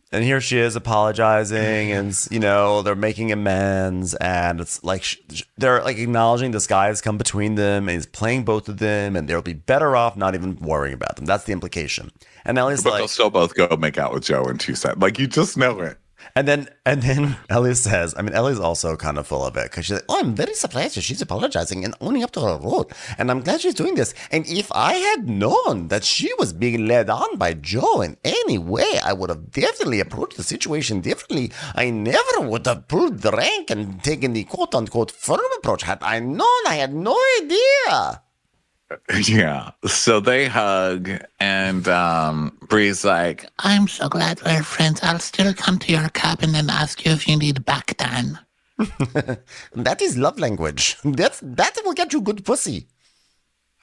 And here she is apologizing, and they're making amends, and it's like they're like acknowledging this guy has come between them, and he's playing both of them, and they'll be better off not even worrying about them. That's the implication. And Ellie's but they'll still both go make out with Joe in 2 seconds. Like, you just know it. And then Ellie says, Ellie's also kind of full of it because she's like, oh, I'm very surprised that she's apologizing and owning up to her role. And I'm glad she's doing this. And if I had known that she was being led on by Joe in any way, I would have definitely approached the situation differently. I never would have pulled the rank and taken the quote unquote firm approach. Had I known, I had no idea. Yeah. So they hug, and Brie's like, I'm so glad we're friends. I'll still come to your cabin and ask you if you need back tan. That is love language. That will get you good pussy.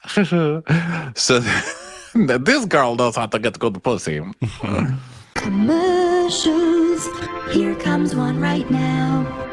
So this girl knows how to get good pussy. Commercials. Here comes one right now.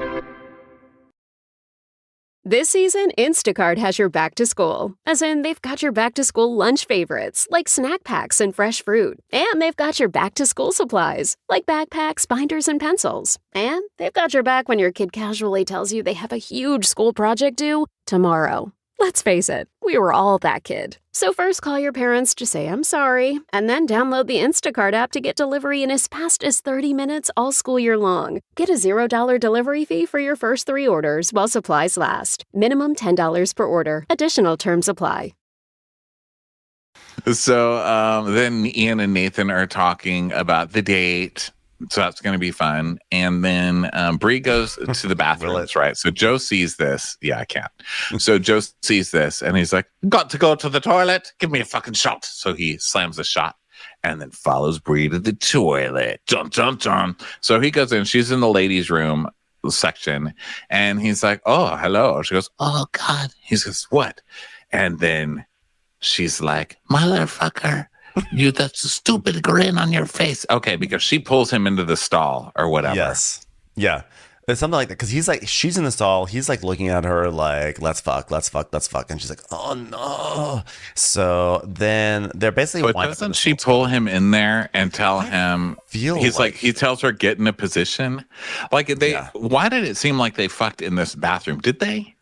This season, Instacart has your back to school. As in, they've got your back to school lunch favorites, like snack packs and fresh fruit. And they've got your back to school supplies, like backpacks, binders, and pencils. And they've got your back when your kid casually tells you they have a huge school project due tomorrow. Let's face it, we were all that kid. So first call your parents to say I'm sorry, and then download the Instacart app to get delivery in as fast as 30 minutes all school year long. Get a $0 delivery fee for your first 3 orders while supplies last. Minimum $10 per order. Additional terms apply. So then Ian and Nathan are talking about the date. So that's going to be fun. And then Brie goes to the bathroom, right? So Joe sees this. Yeah, I can't. So Joe sees this, and he's like, got to go to the toilet. Give me a fucking shot. So he slams a shot and then follows Brie to the toilet. Dun, dun, dun. So he goes in. She's in the ladies' room section. And he's like, oh, hello. She goes, oh, God. He says, what? And then she's like, motherfucker. You that stupid grin on your face. Okay, because she pulls him into the stall or whatever. Yes. Yeah. It's something like that. Because he's like, she's in the stall. He's like looking at her like, let's fuck. And she's like, oh no. So then they're basically. But doesn't she pull him in there and tell him? He's like, he tells her get in a position. Like why did it seem like they fucked in this bathroom? Did they?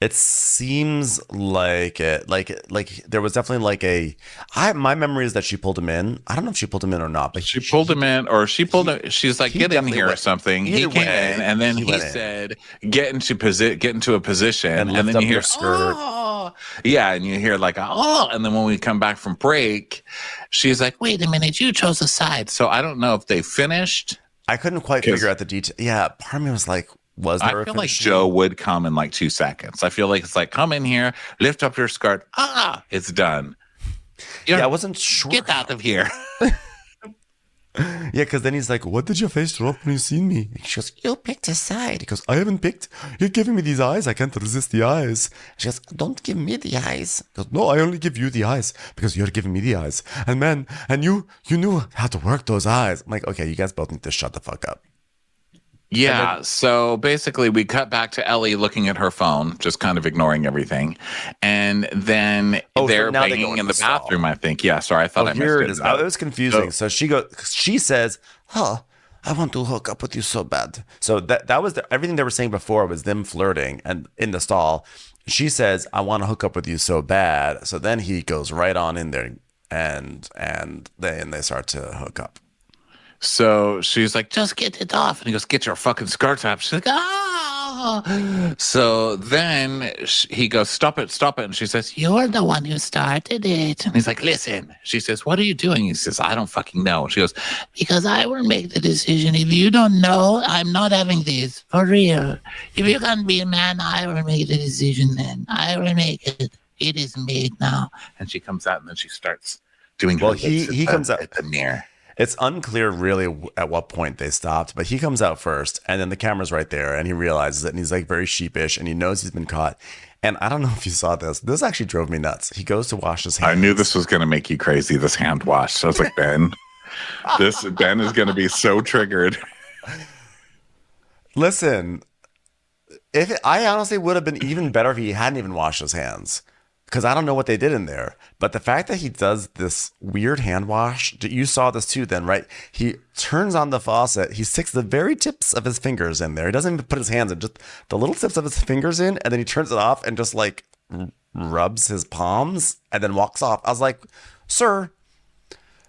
It seems like like there was definitely like my memory is that she pulled him in. I don't know if she pulled him in or not, but she pulled him in, or she's like, get in here or something. He came in, and then he said, get into a position, and then you hear skirt. Oh, yeah, and you hear like oh, and then when we come back from break, she's like, wait a minute, you chose a side. So I don't know if they finished. I couldn't quite figure out the detail. Yeah, part of me was like, I feel like Joe would come in like 2 seconds. I feel like it's like, come in here, lift up your skirt. It's done. I wasn't sure. Get out of here. Yeah, because then he's like, what did your face drop when you seen me? And she goes, you picked a side. He goes, I haven't picked. You're giving me these eyes. I can't resist the eyes. She goes, don't give me the eyes. He goes, no, I only give you the eyes because you're giving me the eyes. And man, and you knew how to work those eyes. I'm like, okay, you guys both need to shut the fuck up. Yeah, so basically we cut back to Ellie looking at her phone, just kind of ignoring everything. And then they're banging in the bathroom, I think. Yeah, sorry, I thought I missed it. It was confusing. So she says, I want to hook up with you so bad. So that was everything they were saying before was them flirting and in the stall. She says, I want to hook up with you so bad. So then he goes right on in there and they start to hook up. So she's like, just get it off. And he goes, get your fucking skirt off. She's like, oh. So then he goes, stop it. And she says, you're the one who started it. And he's like, listen. She says, what are you doing? He says, I don't fucking know. She goes, because I will make the decision. If you don't know, I'm not having this. For real. If you can't be a man, I will make the decision then. I will make it. It is made now. And she comes out and then she starts doing her he comes out at the mirror. It's unclear really at what point they stopped, but he comes out first and then the camera's right there and he realizes it and he's like very sheepish and he knows he's been caught. And I don't know if you saw this. This actually drove me nuts. He goes to wash his hands. I knew this was going to make you crazy, this hand wash. So I was like, Ben is going to be so triggered. Listen, I honestly would have been even better if he hadn't even washed his hands. Because I don't know what they did in there. But the fact that he does this weird hand wash, you saw this too then, right? He turns on the faucet. He sticks the very tips of his fingers in there. He doesn't even put his hands in, just the little tips of his fingers in. And then he turns it off and just like rubs his palms and then walks off. I was like, sir,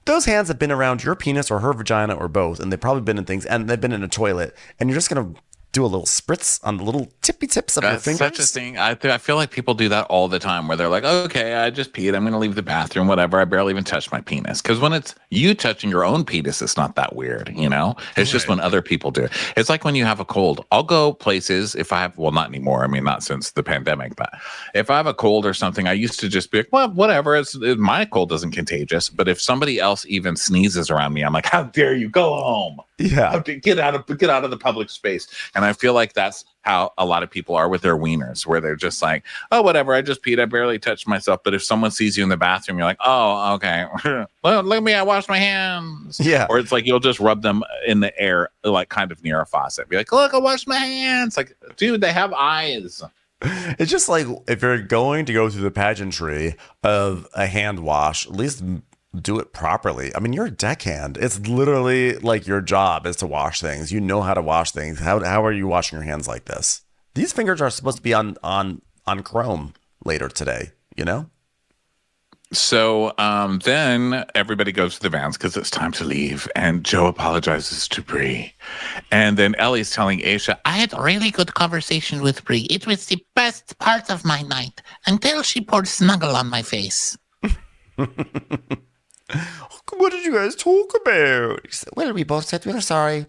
those hands have been around your penis or her vagina or both. And they've probably been in things and they've been in a toilet. And you're just going to do a little spritz on the little tippy tips of your fingers. That's such a thing. I feel like people do that all the time where they're like, okay, I just peed. I'm going to leave the bathroom, whatever. I barely even touched my penis. Because when it's you touching your own penis, it's not that weird, you know? It's just when other people do it. It's like when you have a cold. I'll go places if I have, well, not anymore. I mean, not since the pandemic, but if I have a cold or something, I used to just be like, well, whatever. My cold isn't contagious. But if somebody else even sneezes around me, I'm like, how dare you go home? Yeah. Get out of the public space. And I feel like that's how a lot of people are with their wieners, where they're just like, oh, whatever, I just peed, I barely touched myself. But if someone sees you in the bathroom, you're like, oh, okay. Well, look at me, I washed my hands. Yeah. Or it's like you'll just rub them in the air, like kind of near a faucet. Be like, look, I washed my hands. Like, dude, they have eyes. It's just like if you're going to go through the pageantry of a hand wash, at least do it properly. I mean, you're a deckhand. It's literally like your job is to wash things. You know how to wash things. How are you washing your hands like this? These fingers are supposed to be on chrome later today, you know? So then everybody goes to the vans because it's time to leave. And Joe apologizes to Bree. And then Ellie's telling Aisha, I had a really good conversation with Bree. It was the best part of my night until she poured Snuggle on my face. What did you guys talk about? Well, we both said we were sorry.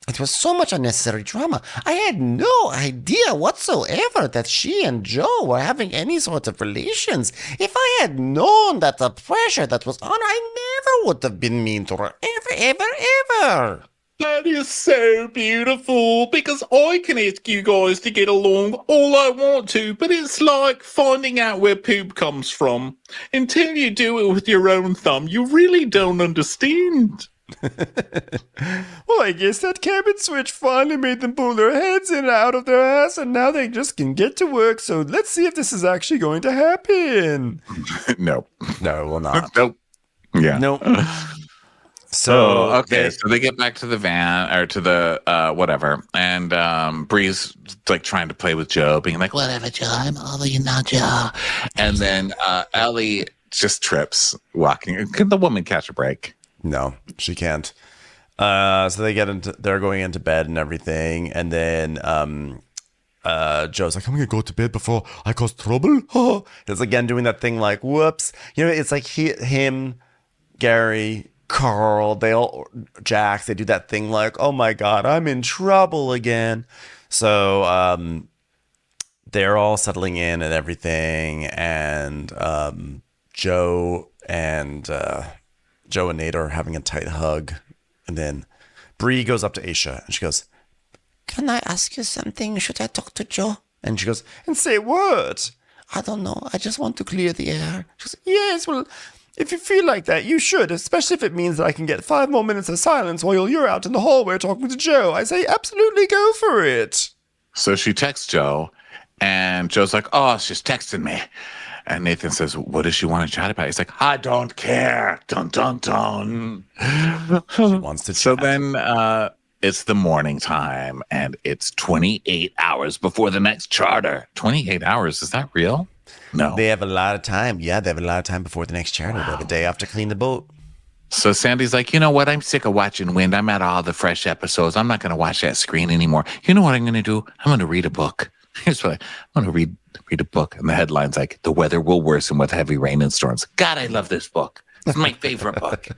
It was so much unnecessary drama. I had no idea whatsoever that she and Joe were having any sort of relations. If I had known that the pressure that was on her, I never would have been mean to her. Ever. That is so beautiful, because I can ask you guys to get along all I want to, but it's like finding out where poop comes from. Until you do it with your own thumb, you really don't understand. Well, I guess that cabin switch finally made them pull their heads in and out of their ass, and now they just can get to work. So let's see if this is actually going to happen. No, it will not. Nope. Yeah. Nope. So okay. So they get back to the van or to the whatever, and Bree's like trying to play with Joe, being like, Whatever, Joe. I'm over you now, Joe. and then Ellie just trips walking. Can the woman catch a break? No, she can't. So they're going into bed and everything, and then Joe's like, I'm gonna go to bed before I cause trouble. Oh. It's again doing that thing like, whoops. It's like him, Gary, Carl, Jax, they do that thing like, oh my God, I'm in trouble again. So they're all settling in and everything, and Joe and Nate are having a tight hug, and then Bree goes up to Aisha and she goes, Can I ask you something? Should I talk to Joe? and she goes, and say what? I don't know. I just want to clear the air. She goes, yes, well, if you feel like that, you should, especially if it means that I can get 5 more minutes of silence while you're out in the hallway talking to Joe. I say, absolutely go for it. So she texts Joe, and Joe's like, oh, she's texting me. And Nathan says, what does she want to chat about? He's like, I don't care. Dun, dun, dun. She wants to chat. So then it's the morning time, and it's 28 hours before the next charter. 28 hours, is that real? No. They have a lot of time. Yeah, they have a lot of time before the next charter. Wow. They have a day off to clean the boat. So Sandy's like, you know what? I'm sick of watching Wind. I'm at all the fresh episodes. I'm not going to watch that screen anymore. You know what I'm going to do? I'm going to read a book. Here's what I'm going to read a book. And the headline's like, the weather will worsen with heavy rain and storms. God, I love this book. It's my favorite book.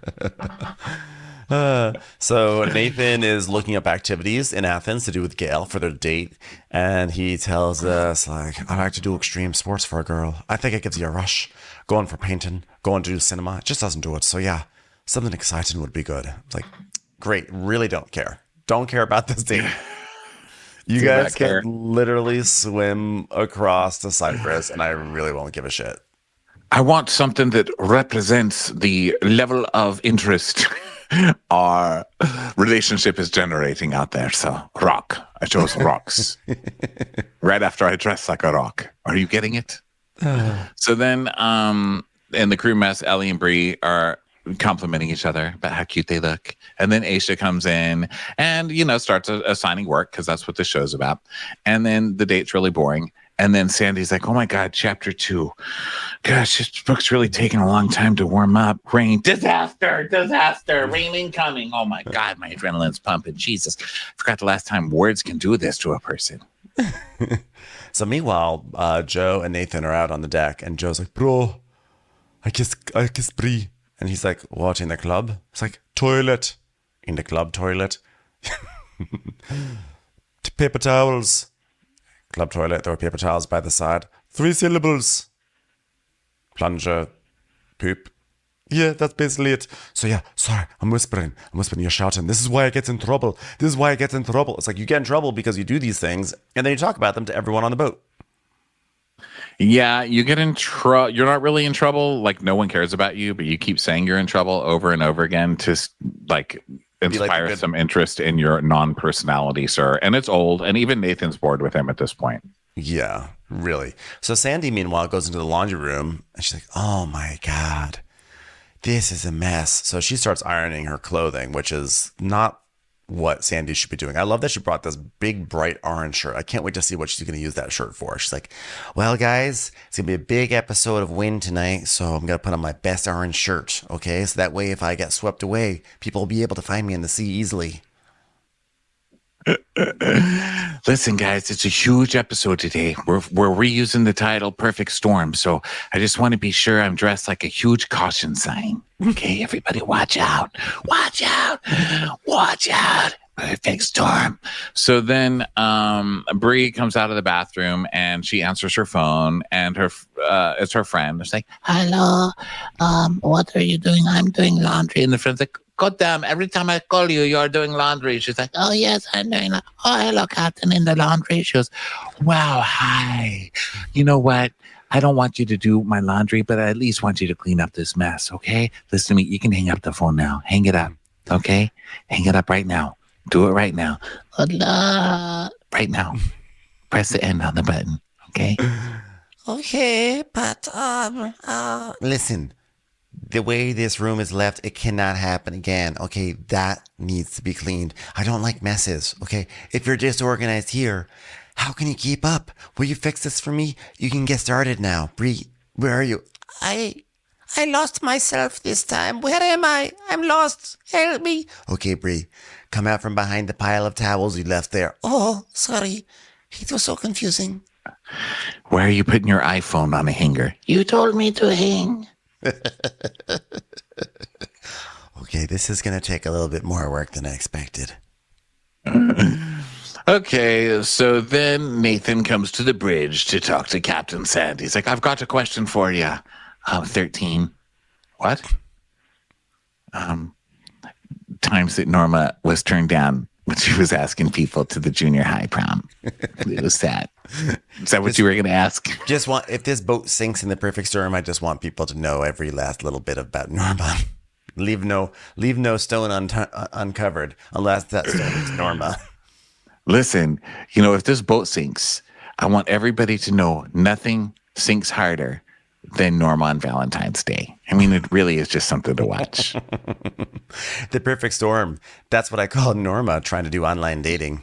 So Nathan is looking up activities in Athens to do with Gail for their date, and he tells us, like, I like to do extreme sports for a girl. I think it gives you a rush. Going for painting, going to do cinema, it just doesn't do it. So yeah, something exciting would be good. It's like, great, really don't care. Don't care about this date. You guys can literally swim across to Cyprus, and I really won't give a shit. I want something that represents the level of interest our relationship is generating out there. So rock. I chose rocks. Right after I dress like a rock. Are you getting it? So then in the crew mess, Ellie and Bree are complimenting each other about how cute they look. And then Aisha comes in and, starts assigning work because that's what the show's about. And then the date's really boring. And then Sandy's like, oh my God, chapter 2. Gosh, this book's really taking a long time to warm up. Rain, disaster, rain incoming. Oh my God, my adrenaline's pumping. Jesus, I forgot the last time words can do this to a person. So meanwhile, Joe and Nathan are out on the deck, and Joe's like, bro, I kiss Bree. And he's like, what, in the club? It's like, toilet. In the club toilet. Paper towels. Club toilet, there were paper towels by the side. 3 syllables. Plunger. Poop. Yeah, that's basically it. So yeah, sorry, I'm whispering, you're shouting. This is why I get in trouble. It's like, you get in trouble because you do these things, and then you talk about them to everyone on the boat. Yeah, you get in trouble. You're not really in trouble. Like, no one cares about you, but you keep saying you're in trouble over and over again to, like, inspire some interest in your non-personality, sir. And it's old, and even Nathan's bored with him at this point. Yeah, really. So Sandy, meanwhile, goes into the laundry room, and she's like, oh my God, this is a mess. So she starts ironing her clothing, which is not what Sandy should be doing. I love that she brought this big, bright orange shirt. I can't wait to see what she's going to use that shirt for. She's like, well, guys, it's going to be a big episode of Wind tonight, so I'm going to put on my best orange shirt, okay? So that way, if I get swept away, people will be able to find me in the sea easily. Listen, guys, it's a huge episode today. We're reusing the title Perfect Storm, so I just want to be sure I'm dressed like a huge caution sign. Okay, everybody, watch out. Watch out. Watch out. Perfect storm. So then Bree comes out of the bathroom and she answers her phone, and it's her friend. It's like, hello, what are you doing? I'm doing laundry. and the friend's like, God damn, every time I call you, you're doing laundry. She's like, Oh, yes, I'm doing laundry. Oh, hello, Captain, in the laundry. She goes, wow, hi. You know what? I don't want you to do my laundry, but I at least want you to clean up this mess, okay? Listen to me. You can hang up the phone now. Hang it up, okay? Hang it up right now. Do it right now. Right now. Press the end on the button, okay? Okay, but Listen, the way this room is left, it cannot happen again. Okay, that needs to be cleaned. I don't like messes. Okay, if you're disorganized here, how can you keep up? Will you fix this for me? You can get started now. Bree, where are you? I lost myself this time. Where am I? I'm lost. Help me. Okay, Bree, come out from behind the pile of towels you left there. Oh, sorry. It was so confusing. Why are you putting your iPhone on a hanger? You told me to hang. Okay, this is going to take a little bit more work than I expected. Okay, so then Nathan comes to the bridge to talk to Captain Sand. He's like, I've got a question for you. 13. What? Times that Norma was turned down when she was asking people to the junior high prom. It was sad. Is that what you were going to ask? Just want, if this boat sinks in the perfect storm, I just want people to know every last little bit about Norma. Leave no stone uncovered unless that stone is Norma. Listen, if this boat sinks, I want everybody to know nothing sinks harder than Norma on Valentine's Day. I mean, it really is just something to watch. The perfect storm. That's what I call Norma trying to do online dating.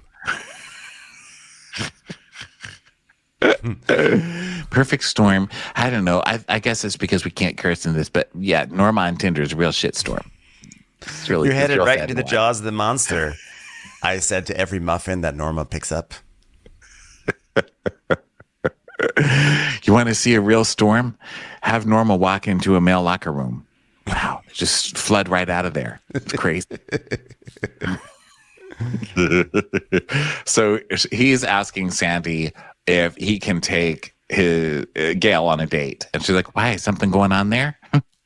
Perfect storm. I don't know. I guess it's because we can't curse in this, but yeah, Norma on Tinder is a real shit storm. It's really, you're headed real right sad into to the watch. jaws of the monster. I said to every muffin that Norma picks up. You want to see a real storm? Have Norma walk into a male locker room. Wow. Just flood right out of there. It's crazy. So he's asking Sandy if he can take his Gail on a date. And she's like, why? Something going on there?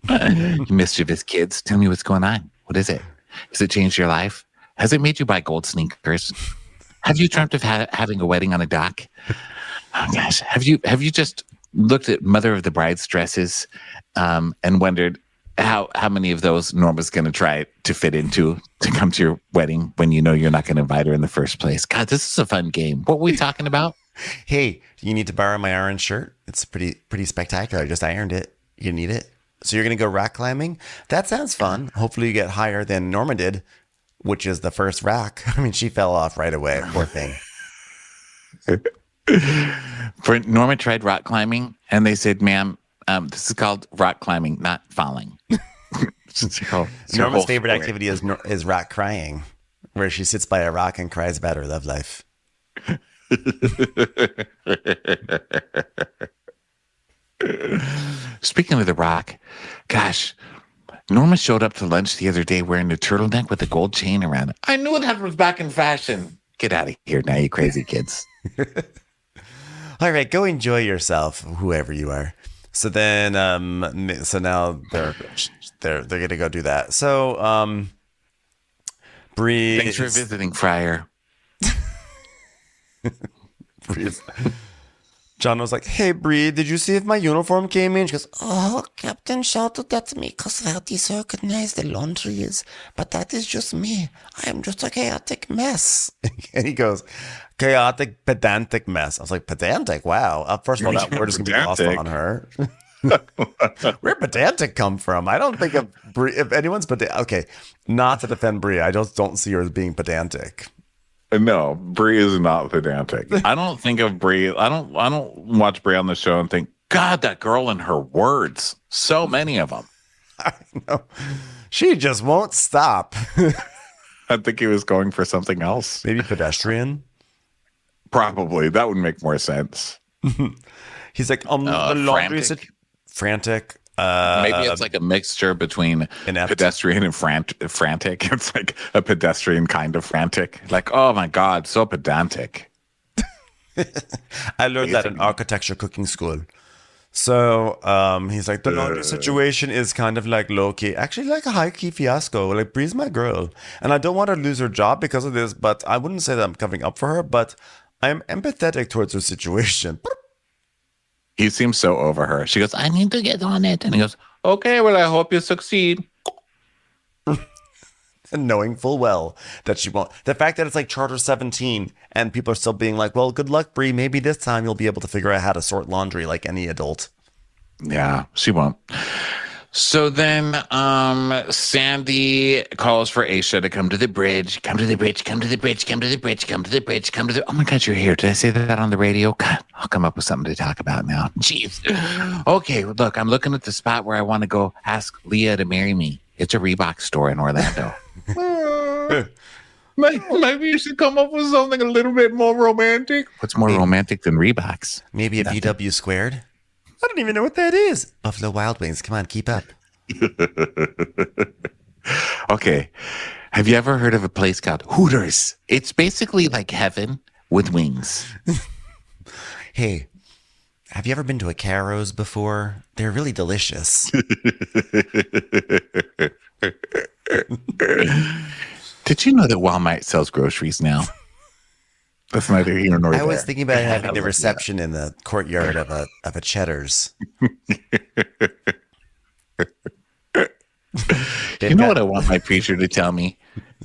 You mischievous kids. Tell me what's going on. What is it? Has it changed your life? Has it made you buy gold sneakers? Have you dreamt of having a wedding on a dock? Oh gosh, have you just looked at Mother of the Bride's dresses and wondered how many of those Norma's going to try to fit into to come to your wedding when you know you're not going to invite her in the first place? God, this is a fun game. What were we talking about? Hey, you need to borrow my orange shirt. It's pretty spectacular. I just ironed it. You need it. So you're going to go rock climbing? That sounds fun. Hopefully you get higher than Norma did, which is the first rock. I mean, she fell off right away. Poor thing. For Norma tried rock climbing, and they said, "Ma'am, this is called rock climbing, not falling." Norma's favorite activity is rock crying, where she sits by a rock and cries about her love life. Speaking of the rock, gosh, Norma showed up to lunch the other day wearing a turtleneck with a gold chain around it. I knew that was back in fashion. Get out of here now, you crazy kids. All right, go enjoy yourself, whoever you are. So then, so now they're gonna go do that. So, Bree, Thanks for visiting, Friar. John was like, "Hey, Bree, did you see if my uniform came in?" She goes, Oh, Captain shouted at me because I disorganized the laundries. But that is just me. I am just a chaotic mess. and he goes, "Chaotic, pedantic mess." I was like, "Pedantic? Wow." First of all, that word is going to be lost on her. Where'd pedantic come from? I don't think of Bree, if anyone's pedantic. Okay, not to defend Bree, I just don't see her as being pedantic. No, Brie is not pedantic. I don't think of Brie. I don't watch Brie on the show and think, God, that girl and her words. So many of them. I know. She just won't stop. I think he was going for something else. Maybe pedestrian. Probably. That would make more sense. He's like, the laundry is frantic. Maybe it's like a mixture between pedestrian and frantic. It's like a pedestrian kind of frantic. Like, oh my God, so pedantic. I learned that in architecture cooking school. So he's like, the laundry situation is kind of like low key, actually like a high key fiasco. Like, Bree's my girl, and I don't want her to lose her job because of this. But I wouldn't say that I'm covering up for her. But I'm empathetic towards her situation. He seems so over her. She goes, I need to get on it. And he goes, okay, well, I hope you succeed. And knowing full well that she won't. The fact that it's like Charter 17 and people are still being like, well, good luck, Bree. Maybe this time you'll be able to figure out how to sort laundry like any adult. Yeah, she won't. So then Sandy calls for Aisha to come to the bridge. Come to the bridge, come to the bridge, come to the bridge, come to the bridge, come to the... Oh my God, you're here. Did I say that on the radio? God, I'll come up with something to talk about now. Jeez. Okay, look, I'm looking at the spot where I want to go ask Leah to marry me. It's a Reebok store in Orlando. Maybe you should come up with something a little bit more romantic. What's more romantic than Reeboks? Maybe a BW squared? I don't even know what that is. Buffalo Wild Wings. Come on, keep up. Okay. Have you ever heard of a place called Hooters? It's basically like heaven with wings. Hey, have you ever been to a Caro's before? They're really delicious. Did you know that Walmart sells groceries now? That's neither here nor there. I was thinking about having the reception in the courtyard of a Cheddar's. You know what I want my preacher to tell me?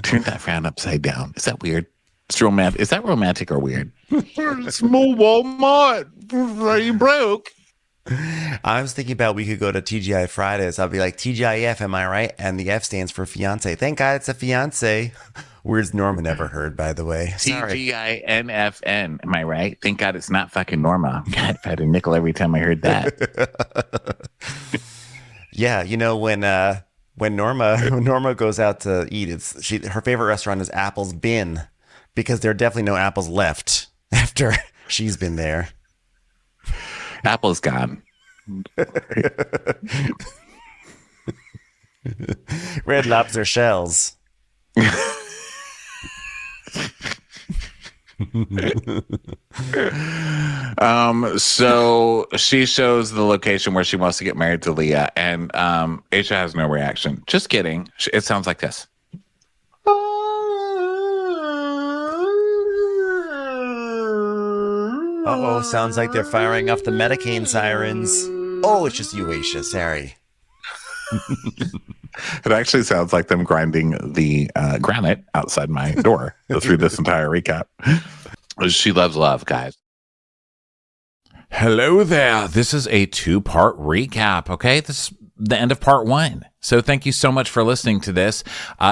Turn that frown upside down. Is that weird? It's romantic. Is that romantic or weird? Small Walmart. Are you broke? I was thinking about we could go to TGI Fridays. I'll be like, TGIF, am I right? And the F stands for fiance. Thank God it's a fiance. Words Norma never heard, by the way. Sorry. TGINFN. Am I right? Thank God it's not fucking Norma. God, if I had a nickel every time I heard that. Yeah, you know, when Norma goes out to eat, her favorite restaurant is Apple's Bin, because there are definitely no apples left after she's been there. Apple's gone. Red Lobster shells. So she shows the location where she wants to get married to Leah, and Aisha has no reaction. Just kidding. It sounds like this. Uh-oh, sounds like they're firing off the Medicane sirens. Oh, it's just you, Aisha. Sorry. It actually sounds like them grinding the granite outside my door through this entire recap. She loves love, guys. Hello there. This is a 2-part recap, okay? This is the end of part 1. So thank you so much for listening to this.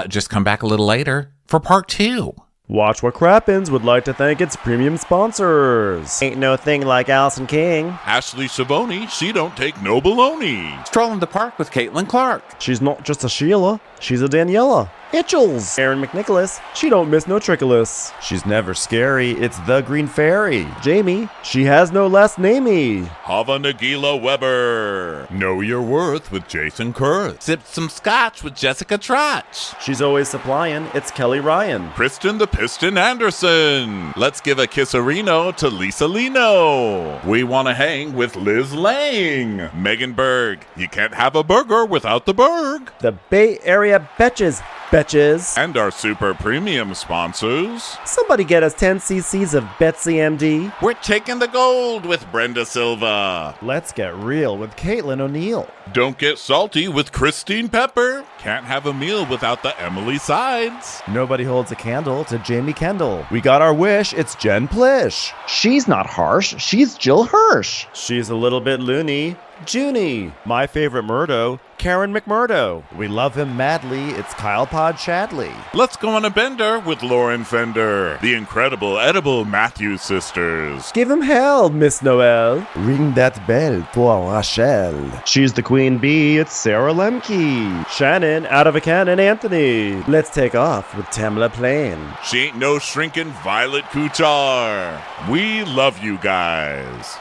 Just come back a little later for part 2. Watch What Crappens would like to thank its premium sponsors. Ain't no thing like Allison King. Ashley Savoni, she don't take no baloney. Stroll in the park with Caitlin Clark. She's not just a Sheila, she's a Daniela. Itchels. Aaron McNicholas, she don't miss no trickolas. She's never scary. It's the Green Fairy. Jamie, she has no last namey. Hava Nagila Weber. Know your worth with Jason Kurth. Sip some scotch with Jessica Trotch. She's always supplying. It's Kelly Ryan. Kristen the Piston Anderson. Let's give a kisserino to Lisa Lino. We want to hang with Liz Lang. Megan Berg. You can't have a burger without the Berg. The Bay Area Betches. Betches. And our super premium sponsors. Somebody get us 10 cc's of Betsy MD. We're taking the gold with Brenda Silva. Let's get real with Caitlin O'Neill. Don't get salty with Christine Pepper. Can't have a meal without the Emily Sides. Nobody holds a candle to Jamie Kendall. We got our wish, it's Jen Plish. She's not harsh, she's Jill Hirsch. She's a little bit loony. Junie. My favorite Murdo, Karen McMurdo. We love him madly, it's Kyle Pod Shadley. Let's go on a bender with Lauren Fender. The incredible edible Matthews sisters. Give him hell, Miss Noel. Ring that bell for Rachel. She's the queen bee, it's Sarah Lemke. Shannon, out of a cannon, Anthony. Let's take off with Tamla Plain. She ain't no shrinking Violet Kuchar. We love you guys.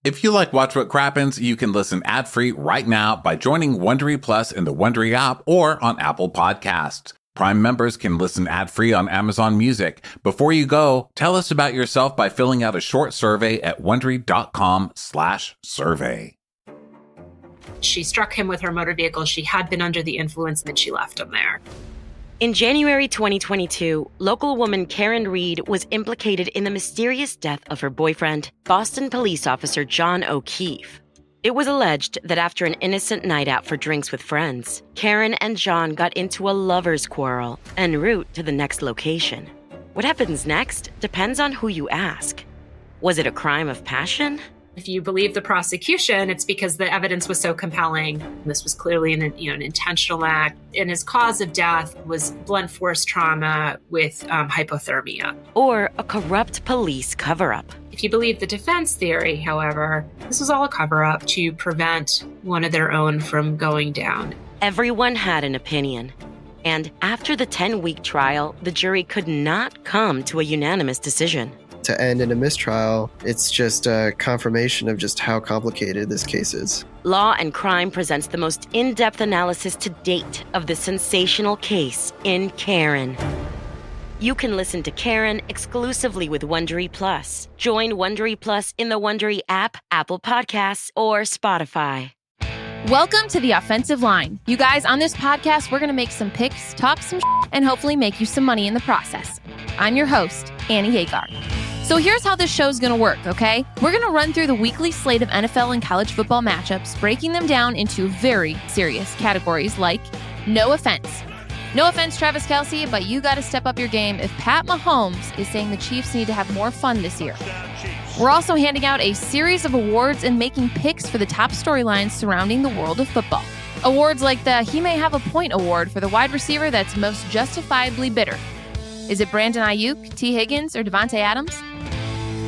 If you like Watch What Crappens, you can listen ad-free right now by joining Wondery Plus in the Wondery app or on Apple Podcasts. Prime members can listen ad-free on Amazon Music. Before you go, tell us about yourself by filling out a short survey at Wondery.com/survey. She struck him with her motor vehicle. She had been under the influence, and then she left him there. In January 2022, local woman Karen Reed was implicated in the mysterious death of her boyfriend, Boston police officer John O'Keefe. It was alleged that after an innocent night out for drinks with friends, Karen and John got into a lover's quarrel en route to the next location. What happens next depends on who you ask. Was it a crime of passion If you believe the prosecution, it's because the evidence was so compelling. This was clearly an intentional act, and his cause of death was blunt force trauma with hypothermia. Or a corrupt police cover-up. If you believe the defense theory, however, this was all a cover-up to prevent one of their own from going down. Everyone had an opinion. And after the 10-week trial, the jury could not come to a unanimous decision. To end in a mistrial, it's just a confirmation of just how complicated this case is. Law and Crime presents the most in-depth analysis to date of the sensational case in Karen. You can listen to Karen exclusively with Wondery Plus. Join Wondery Plus in the Wondery app, Apple Podcasts, or Spotify. Welcome to The Offensive Line. You guys, on this podcast, we're going to make some picks, talk some and hopefully make you some money in the process. I'm your host, Annie Hagar. So here's how this show's going to work, okay? We're going to run through the weekly slate of NFL and college football matchups, breaking them down into very serious categories like no offense. No offense, Travis Kelce, but you got to step up your game if Pat Mahomes is saying the Chiefs need to have more fun this year. We're also handing out a series of awards and making picks for the top storylines surrounding the world of football. Awards like the He May Have a Point award for the wide receiver that's most justifiably bitter. Is it Brandon Ayuk, T. Higgins, or Devontae Adams?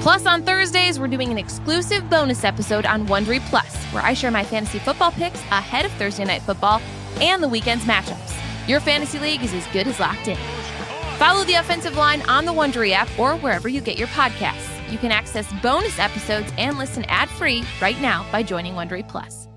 Plus, on Thursdays, we're doing an exclusive bonus episode on Wondery Plus, where I share my fantasy football picks ahead of Thursday Night Football and the weekend's matchups. Your fantasy league is as good as locked in. Follow The Offensive Line on the Wondery app or wherever you get your podcasts. You can access bonus episodes and listen ad-free right now by joining Wondery Plus.